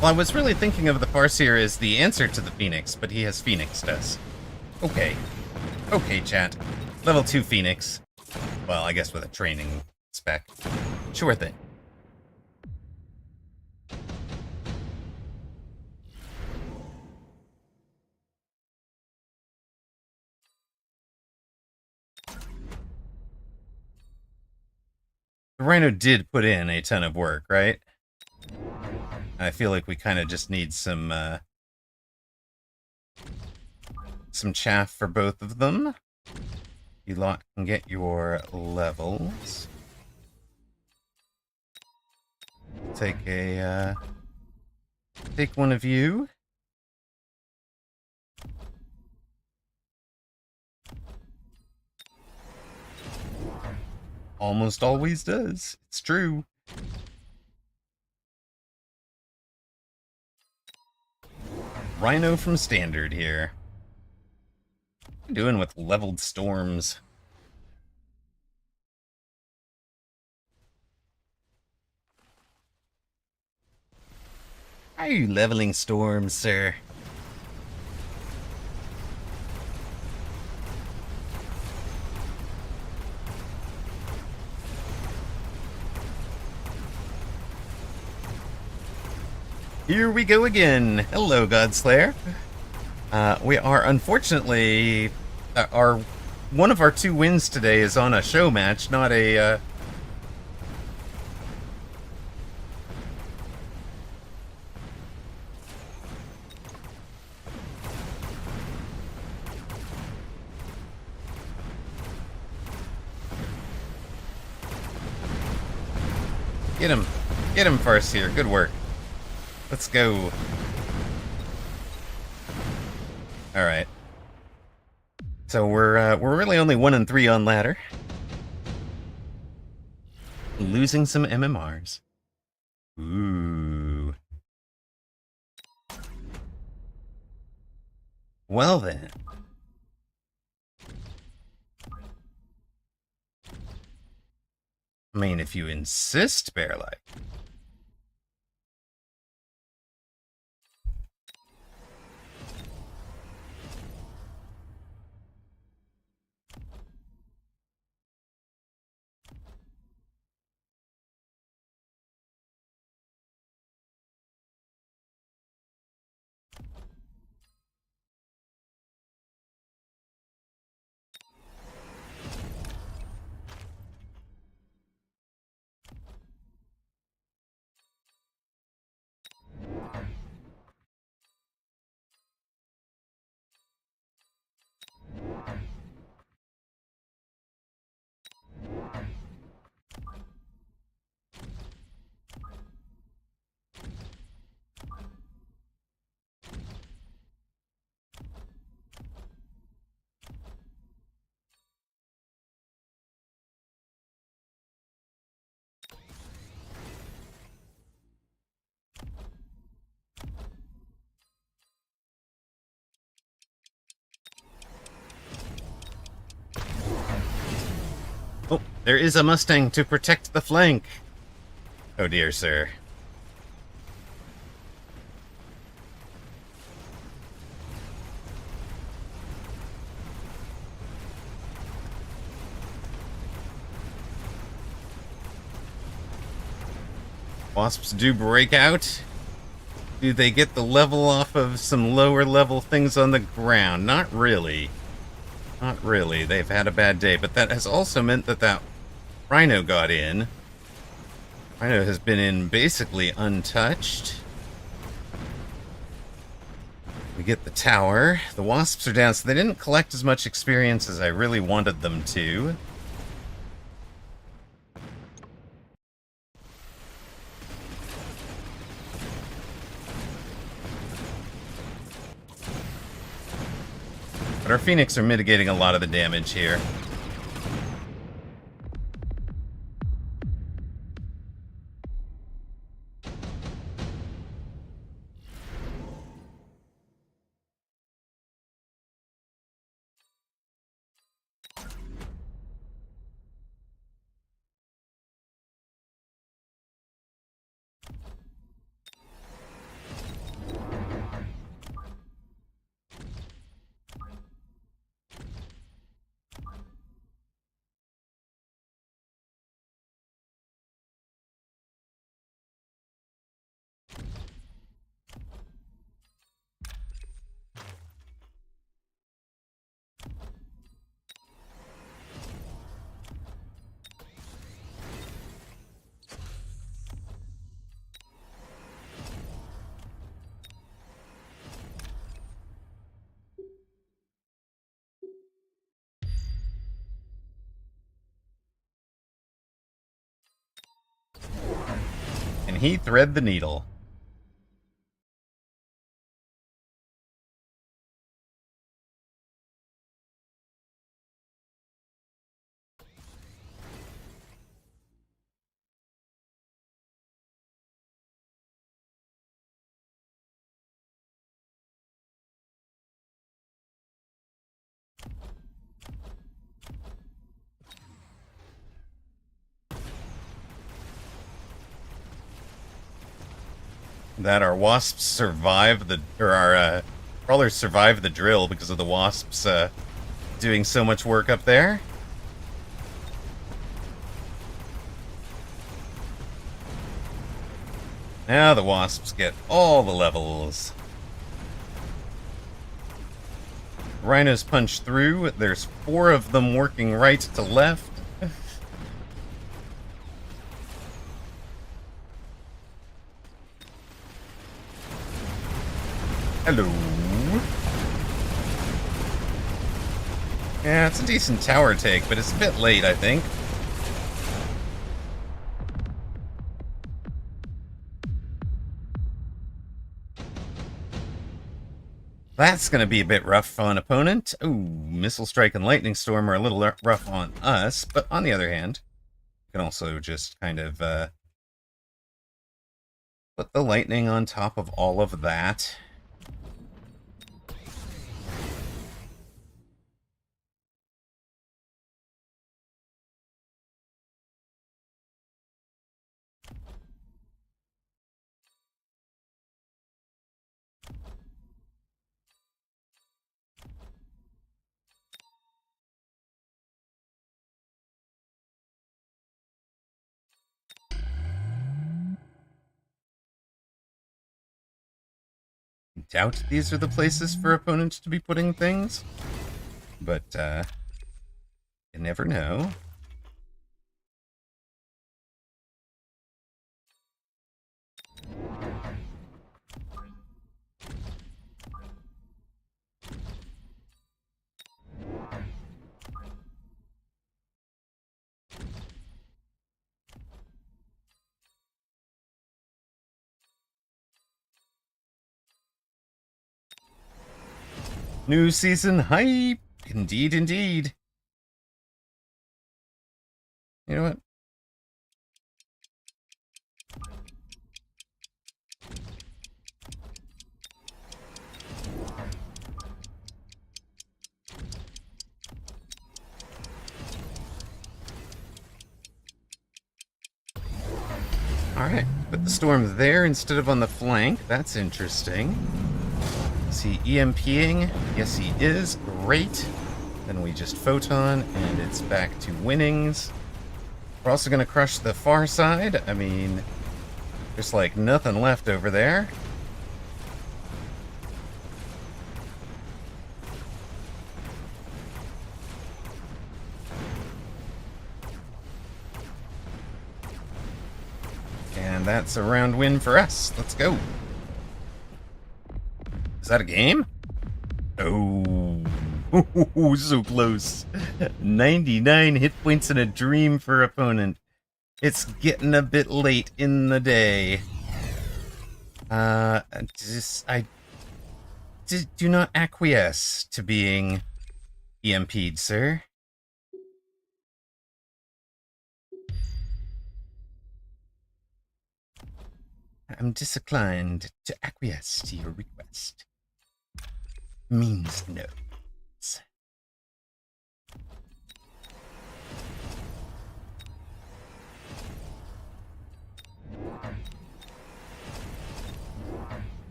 Well, I was really thinking of the Farseer as the answer to the Phoenix, but he has Phoenixed us. Okay. Okay, chat. Level 2 Phoenix. Well, I guess with a training spec. Sure thing. The Rhino did put in a ton of work, right? I feel like we kind of just need some chaff for both of them. You lot can get your levels. Take one of you. Almost always does. It's true. Rhino from Standard here. What are you doing with leveled storms? How are you leveling storms, sir? Here we go again. Hello, Godslayer. We are unfortunately one of our 2 wins today is on a show match, not a. Get him first here. Good work. Let's go. All right. So we're really only 1 and 3 on ladder. Losing some MMRs. Ooh. Well then. I mean, if you insist, Bearlike. Oh, there is a Mustang to protect the flank. Oh dear, sir. Wasps do break out. Do they get the level off of some lower level things on the ground? Not really. Not really. They've had a bad day, but that has also meant that that Rhino got in. Rhino has been in basically untouched. We get the tower. The Wasps are down, so they didn't collect as much experience as I really wanted them to. But our Phoenix are mitigating a lot of the damage here. And he thread the needle. That our Wasps survive the... or our crawlers survive the drill because of the Wasps doing so much work up there. Now the Wasps get all the levels. Rhinos punch through. There's 4 of them working right to left. Hello. Yeah, it's a decent tower take, but it's a bit late, I think. That's going to be a bit rough on opponent. Ooh, Missile Strike and Lightning Storm are a little rough on us, but on the other hand, you can also just kind of put the lightning on top of all of that. Doubt these are the places for opponents to be putting things, but you never know. New season hype! Indeed, indeed. You know what? Alright, put the storm there instead of on the flank. That's interesting. Is he EMPing? Yes, he is. Great. Then we just photon, and it's back to winnings. We're also going to crush the far side. I mean, there's like nothing left over there. And that's a round win for us. Let's go. Is that a game? Oh, so close. 99 hit points in a dream for opponent. It's getting a bit late in the day. I do not acquiesce to being EMP'd, sir. I'm disinclined to acquiesce to your request. Means no.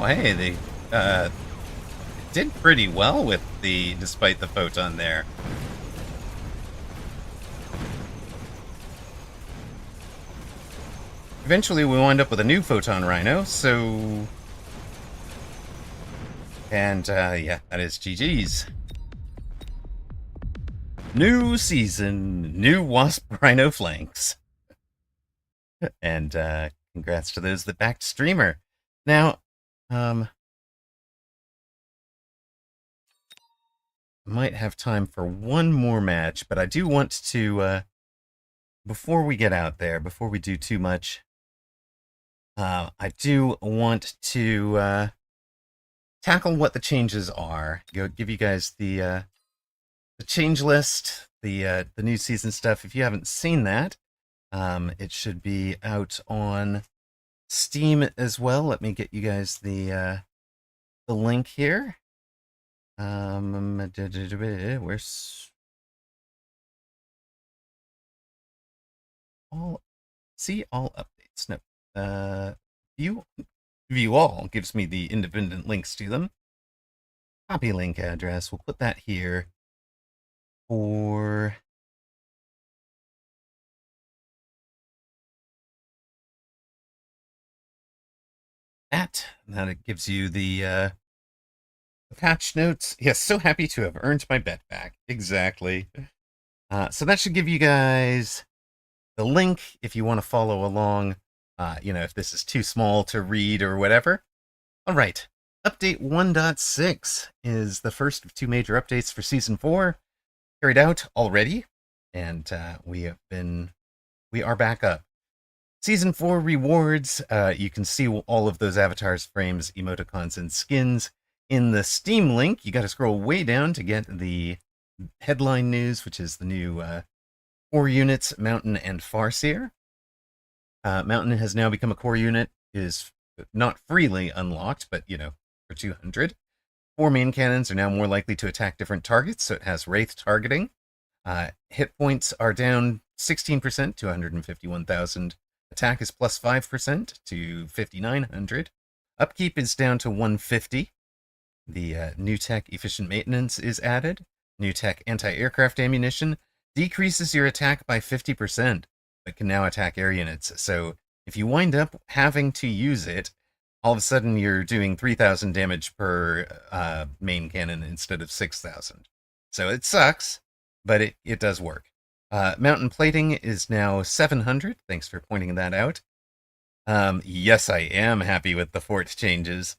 Oh, hey, they did pretty well with despite the photon there. Eventually we wind up with a new photon rhino, so... And, yeah, that is GG's. New season, new Wasp Rhino flanks. And, congrats to those that backed Streamer. Now, might have time for one more match, but I do want to, before we get out there, before we do too much, I do want to, tackle what the changes are. Give you guys the change list, the new season stuff. If you haven't seen that, it should be out on Steam as well. Let me get you guys the link here. Where's all updates? No, view all gives me the independent links to them. Copy link address. We'll put that here for that. Now it gives you the patch notes. Yes, so happy to have earned my bet back. Exactly. So that should give you guys the link if you want to follow along. You know, if this is too small to read or whatever. All right. Update 1.6 is the first of two major updates for Season 4, carried out already, and we are back up. Season 4 rewards, you can see all of those avatars, frames, emoticons, and skins in the Steam link. You got to scroll way down to get the headline news, which is the new 4 units, Mountain and Farseer. Mountain has now become a core unit, is not freely unlocked, but, you know, for 200. 4 main cannons are now more likely to attack different targets, so it has Wraith targeting. Hit points are down 16% to 151,000. Attack is plus 5% to 5,900. Upkeep is down to 150. The new tech efficient maintenance is added. New tech anti-aircraft ammunition decreases your attack by 50%, but can now attack air units. So If you wind up having to use it, all of a sudden you're doing 3,000 damage per main cannon instead of 6,000. So it sucks, but it does work. Mountain plating is now 700. Thanks for pointing that out. Yes, I am happy with the fort changes.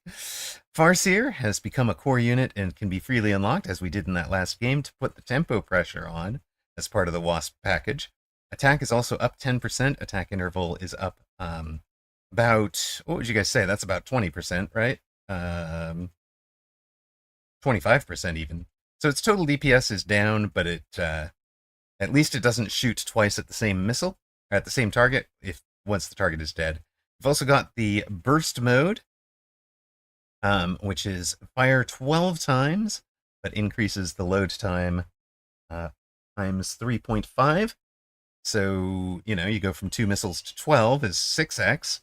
Farseer has become a core unit and can be freely unlocked, as we did in that last game, to put the tempo pressure on as part of the Wasp package. Attack is also up 10%. Attack interval is up about, what would you guys say? That's about 20%, right? 25% even. So its total DPS is down, but it at least it doesn't shoot twice at the same missile, or at the same target, if once the target is dead. We've also got the burst mode, which is fire 12 times, but increases the load time times 3.5. So, you go from 2 missiles to 12 is 6x.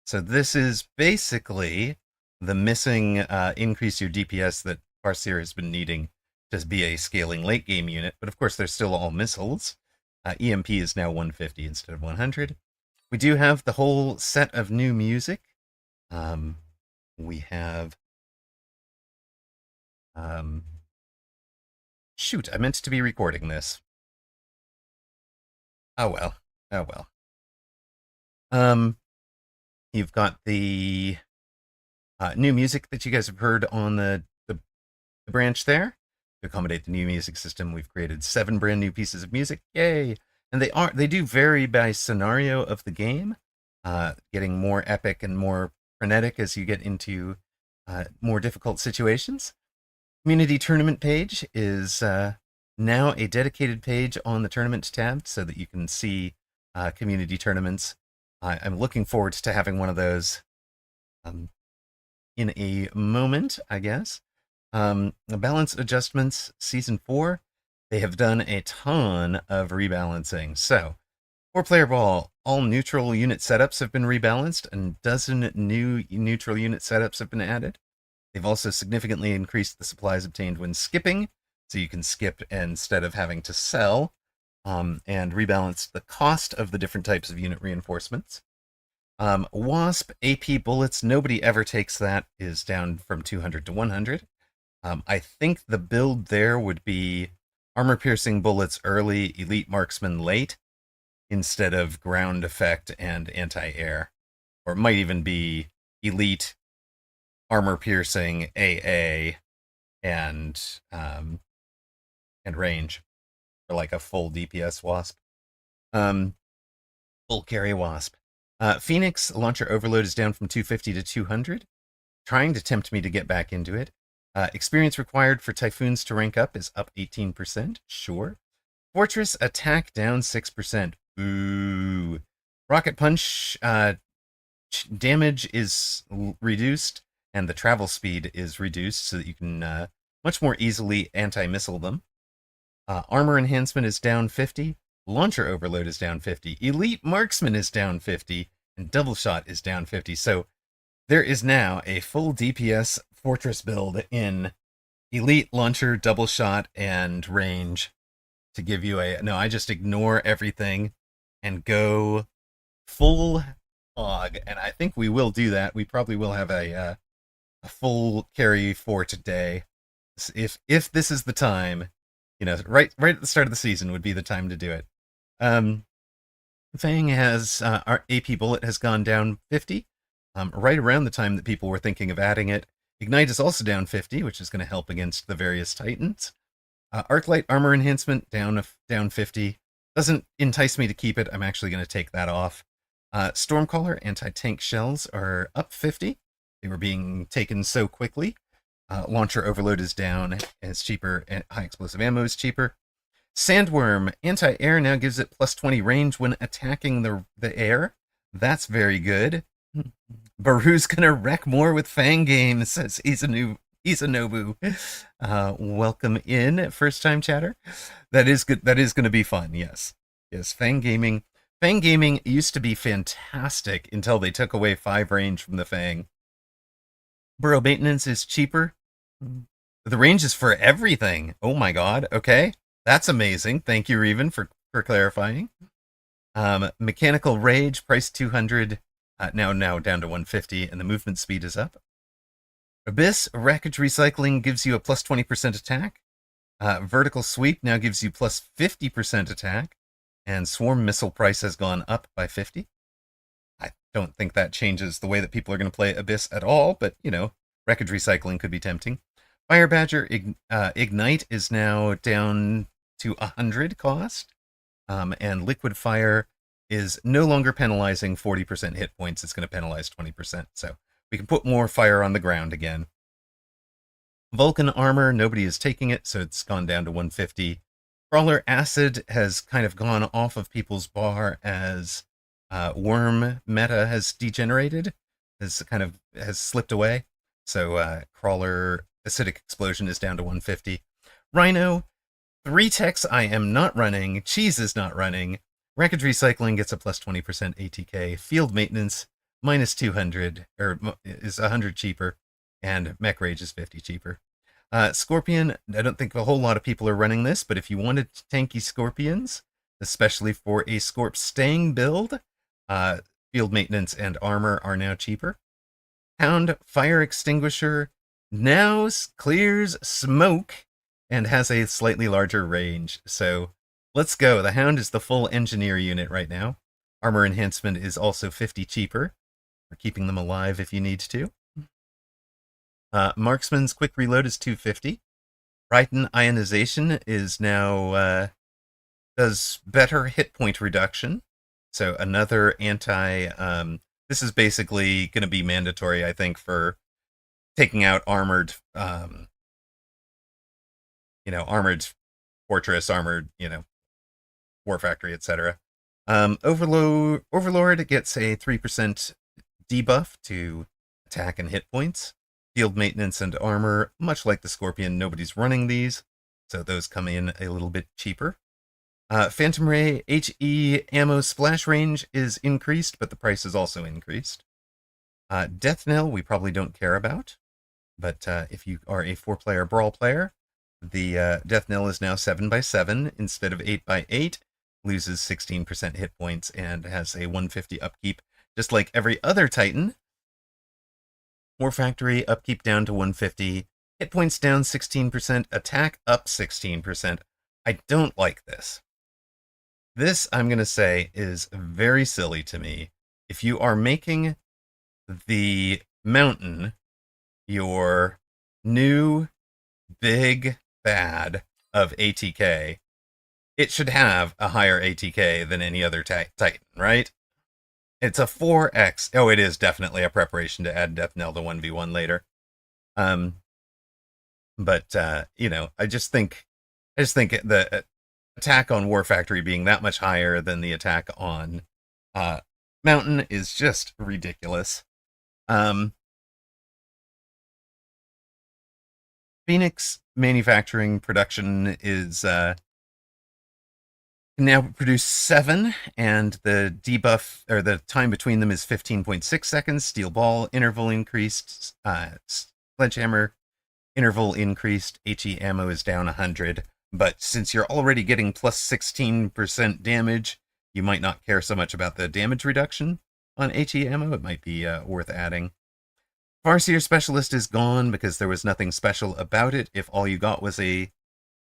So this is basically the missing increase your DPS that Farseer has been needing to be a scaling late game unit. But of course, they're still all missiles. EMP is now 150 instead of 100. We do have the whole set of new music. We have... shoot, I meant to be recording this. Oh well. Oh well. You've got the new music that you guys have heard on the branch there. To accommodate the new music system, we've created 7 brand new pieces of music. Yay! And they do vary by scenario of the game, getting more epic and more frenetic as you get into more difficult situations. Community tournament page is now a dedicated page on the tournament tab so that you can see community tournaments. I'm looking forward to having one of those in a moment, I guess. The balance adjustments, Season 4, they have done a ton of rebalancing. So, 4-player ball, all neutral unit setups have been rebalanced, and a dozen new neutral unit setups have been added. They've also significantly increased the supplies obtained when skipping, so you can skip instead of having to sell, and rebalanced the cost of the different types of unit reinforcements. Wasp AP bullets, nobody ever takes that, is down from 200 to 100. I think the build there would be armor-piercing bullets early, elite marksman late, instead of ground effect and anti-air. Or it might even be elite armor-piercing AA and range, for like a full DPS Wasp. Full carry Wasp. Phoenix launcher overload is down from 250 to 200, trying to tempt me to get back into it. Experience required for Typhoons to rank up is up 18%. Sure. Fortress attack down 6%. Ooh. Rocket Punch damage is reduced, and the travel speed is reduced so that you can much more easily anti-missile them. Armor enhancement is down 50. Launcher overload is down 50. Elite marksman is down 50. And double shot is down 50. So there is now a full DPS Fortress build in elite, launcher, double shot, and range to give you a... No, I just ignore everything and go full hog. And I think we will do that. We probably will have a full carry for today. If this is the time, right at the start of the season would be the time to do it. Fang has... our AP bullet has gone down 50. Right around the time that people were thinking of adding it. Ignite is also down 50, which is going to help against the various Titans. Arclight armor enhancement down 50. Doesn't entice me to keep it. I'm actually going to take that off. Stormcaller anti-tank shells are up 50. They were being taken so quickly. Launcher overload is down, and it's cheaper, and high explosive ammo is cheaper. Sandworm anti-air now gives it plus 20 range when attacking the air. That's very good. Baru's gonna wreck more with Fang games, says Izanobu. Welcome in, first time chatter. That is good. That is gonna be fun. Yes. Fang gaming used to be fantastic until they took away 5 range from the Fang. Burrow maintenance is cheaper. The range is for everything. Oh my god. Okay. That's amazing. Thank you, Reven, for clarifying. Mechanical Rage, price 200, now down to 150, and the movement speed is up. Abyss, Wreckage Recycling gives you a plus 20% attack. Vertical Sweep now gives you plus 50% attack, and Swarm Missile price has gone up by 50. I don't think that changes the way that people are going to play Abyss at all, but, Wreckage Recycling could be tempting. Fire Badger Ignite is now down to 100 cost, and Liquid Fire is no longer penalizing 40% hit points. It's going to penalize 20%, so we can put more fire on the ground again. Vulcan Armor, nobody is taking it, so it's gone down to 150. Crawler Acid has kind of gone off of people's bar as Worm meta has degenerated, has slipped away. So Crawler Acidic Explosion is down to 150. Rhino, 3 techs I am not running. Cheese is not running. Wreckage Recycling gets a plus 20% ATK. Field Maintenance, minus 200, or is 100 cheaper. And Mech Rage is 50 cheaper. Scorpion, I don't think a whole lot of people are running this, but if you wanted tanky Scorpions, especially for a Scorp staying build, Field Maintenance and Armor are now cheaper. Hound Fire Extinguisher now clears smoke and has a slightly larger range. So let's go. The Hound is the full engineer unit right now. Armor Enhancement is also 50 cheaper for keeping them alive if you need to. Marksman's Quick Reload is 250. Rhyton Ionization is now does better hit point reduction. So another this is basically going to be mandatory, I think, for taking out armored, armored fortress, armored, war factory, etc. Overlord gets a 3% debuff to attack and hit points. Field Maintenance and Armor, much like the Scorpion, nobody's running these, so those come in a little bit cheaper. Phantom Ray HE ammo splash range is increased, but the price is also increased. Death Knell we probably don't care about, but if you are a 4-player brawl player, the Death Knell is now 7x7 instead of 8x8, loses 16% hit points, and has a 150 upkeep, just like every other Titan. War Factory, upkeep down to 150, hit points down 16%, attack up 16%. I don't like this. This, I'm going to say, is very silly to me. If you are making the Mountain your new big bad of ATK, it should have a higher ATK than any other Titan, right? It's a 4x. Oh, it is definitely a preparation to add Death Knell to 1v1 later. But I just think the attack on War Factory being that much higher than the attack on Mountain is just ridiculous. Phoenix manufacturing production is now produce 7, and the debuff, or the time between them, is 15.6 seconds. Steel Ball interval increased. Sledgehammer interval increased. HE ammo is down 100. But since you're already getting plus 16% damage, you might not care so much about the damage reduction on HE ammo. It might be worth adding. Farseer Specialist is gone because there was nothing special about it if all you got was a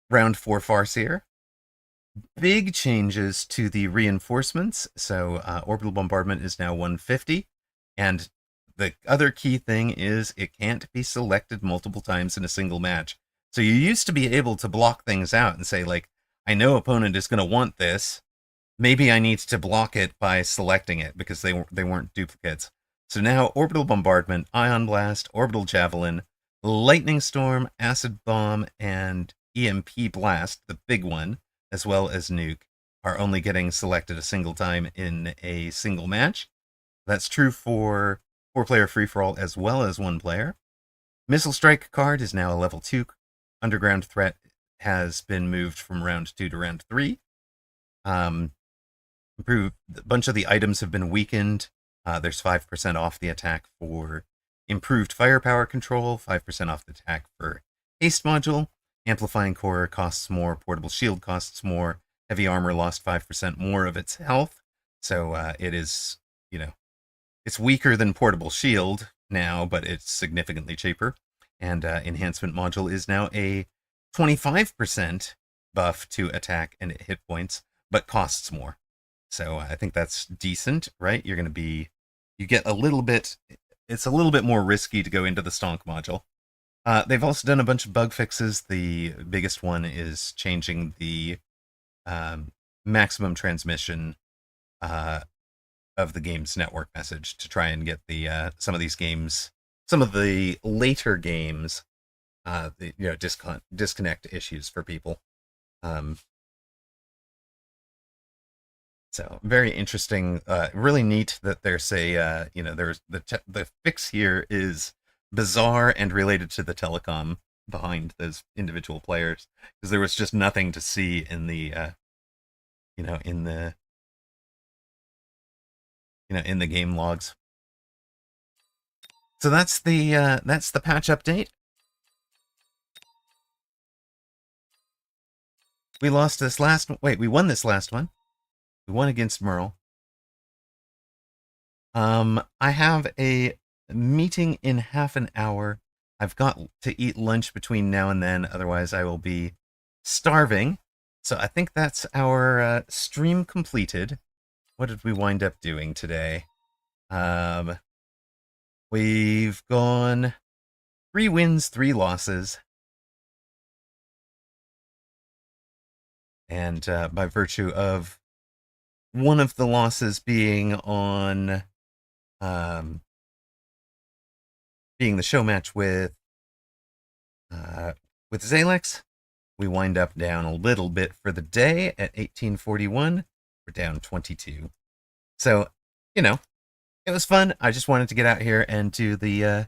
round 4 Farseer. Big changes to the reinforcements. So Orbital Bombardment is now 150. And the other key thing is it can't be selected multiple times in a single match. So you used to be able to block things out and say, like, I know opponent is going to want this. Maybe I need to block it by selecting it because they weren't duplicates. So now Orbital Bombardment, Ion Blast, Orbital Javelin, Lightning Storm, Acid Bomb, and EMP Blast, the big one, as well as Nuke, are only getting selected a single time in a single match. That's true for 4-player free-for-all as well as 1-player. Missile Strike card is now a level 2. Underground Threat has been moved from round 2 to round 3. A bunch of the items have been weakened. There's 5% off the attack for improved firepower control, 5% off the attack for haste module. Amplifying Core costs more, Portable Shield costs more, Heavy Armor lost 5% more of its health, So it is, you know, it's weaker than Portable Shield now, but it's significantly cheaper. And Enhancement Module is now a 25% buff to attack and hit points, but costs more. So I think that's decent, right? You're going to be, you get a little bit, it's a little bit more risky to go into the Stonk module. They've also done a bunch of bug fixes. The biggest one is changing the um, maximum transmission uh, of the game's network message to try and get the some of these games, some of the later games, disconnect issues for people. Um, so very interesting, really neat that there's a there's the fix here is bizarre and related to the telecom behind those individual players because there was just nothing to see in the in the in the game logs. So that's the patch update. We lost this last one. Wait, we won this last one. We won against Merle. I have a meeting in half an hour. I've got to eat lunch between now and then, otherwise I will be starving. So I think that's our stream completed. What did we wind up doing today? Um, we've gone 3 wins, 3 losses. And by virtue of one of the losses being on um, being the show match with Zalex, we wind up down a little bit for the day at 1841. We're down 22. So, you know, it was fun. I just wanted to get out here and do the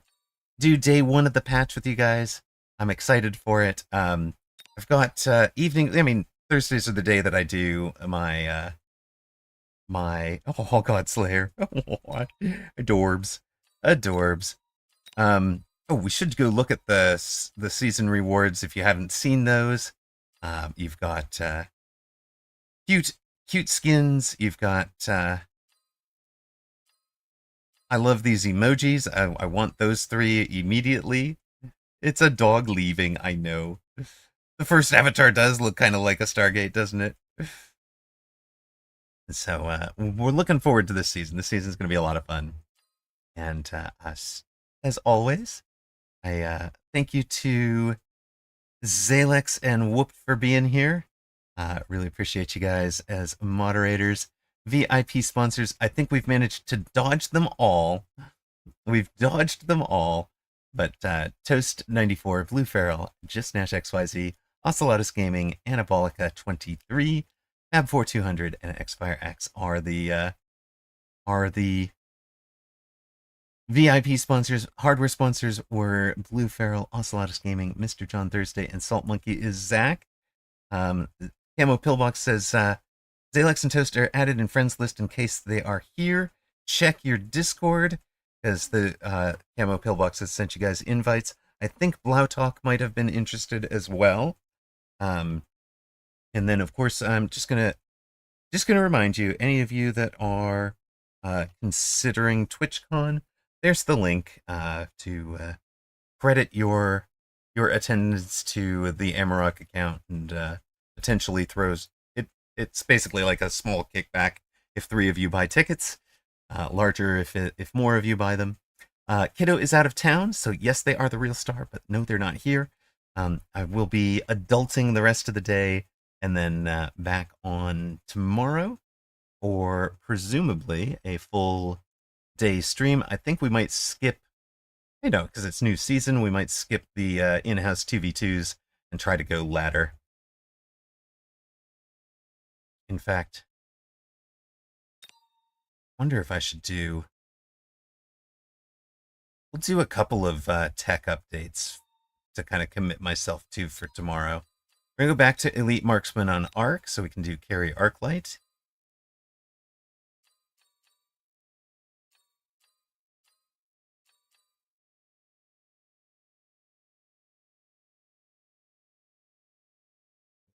do day one of the patch with you guys. I'm excited for it. I've got evening. I mean, Thursdays are the day that I do my oh God Slayer. Adorbs, adorbs. Oh, we should go look at the season rewards if you haven't seen those. You've got cute cute skins. You've got I love these emojis. I want those 3 immediately. It's a dog leaving, I know. The first avatar does look kind of like a Stargate, doesn't it? So we're looking forward to this season. This season's going to be a lot of fun. And us, as always, I thank you to Zalex and Whoop for being here. Really appreciate you guys as moderators. VIP sponsors, I think we've managed to dodge them all. We've dodged them all. But Toast94, Blue Feral, Just Nash XYZ, Ocelotus Gaming, Anabolica 23, Ab4200, and Xfire X are the VIP sponsors. Hardware sponsors were Blue Feral, Ocelotus Gaming, Mr. John Thursday, and Salt Monkey is Zach. Camo Pillbox says Zalex and Toast are added in friends list in case they are here. Check your Discord because the Camo Pillbox has sent you guys invites. I think Blautalk might have been interested as well. And then of course I'm just gonna remind you, any of you that are considering TwitchCon, there's the link to credit your attendance to the Amarok account and potentially throws it. It's basically like a small kickback if 3 of you buy tickets, larger if more of you buy them. Kiddo is out of town, so yes, they are the real star, but no, they're not here. I will be adulting the rest of the day and then back on tomorrow, or presumably a full day stream. I think we might skip, because it's new season, we might skip the in-house 2v2s and try to go ladder. In fact, wonder if I should we'll do a couple of tech updates to kind of commit myself to for tomorrow. We're going to go back to Elite Marksman on Arc so we can do carry Arclight.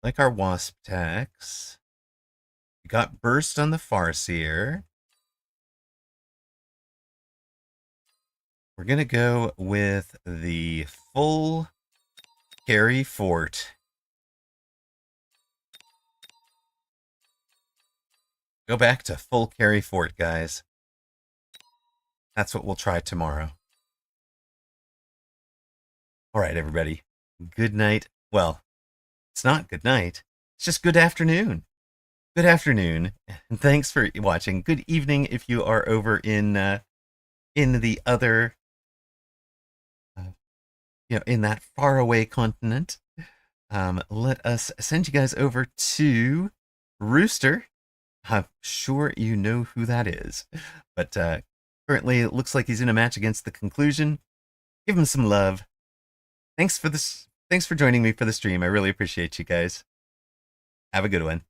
Like our Wasp tax. got burst on the Farseer. We're going to go with the full carry fort. Go back to full carry fort, guys. That's what we'll try tomorrow. All right, everybody. Good night. Well, it's not good night. It's just good afternoon. Good afternoon, and thanks for watching. Good evening if you are over in the other, in that faraway continent. Let us send you guys over to Rooster. I'm sure you know who that is, but currently it looks like he's in a match against the Conclusion. Give him some love. Thanks for this. Thanks for joining me for the stream. I really appreciate you guys. Have a good one.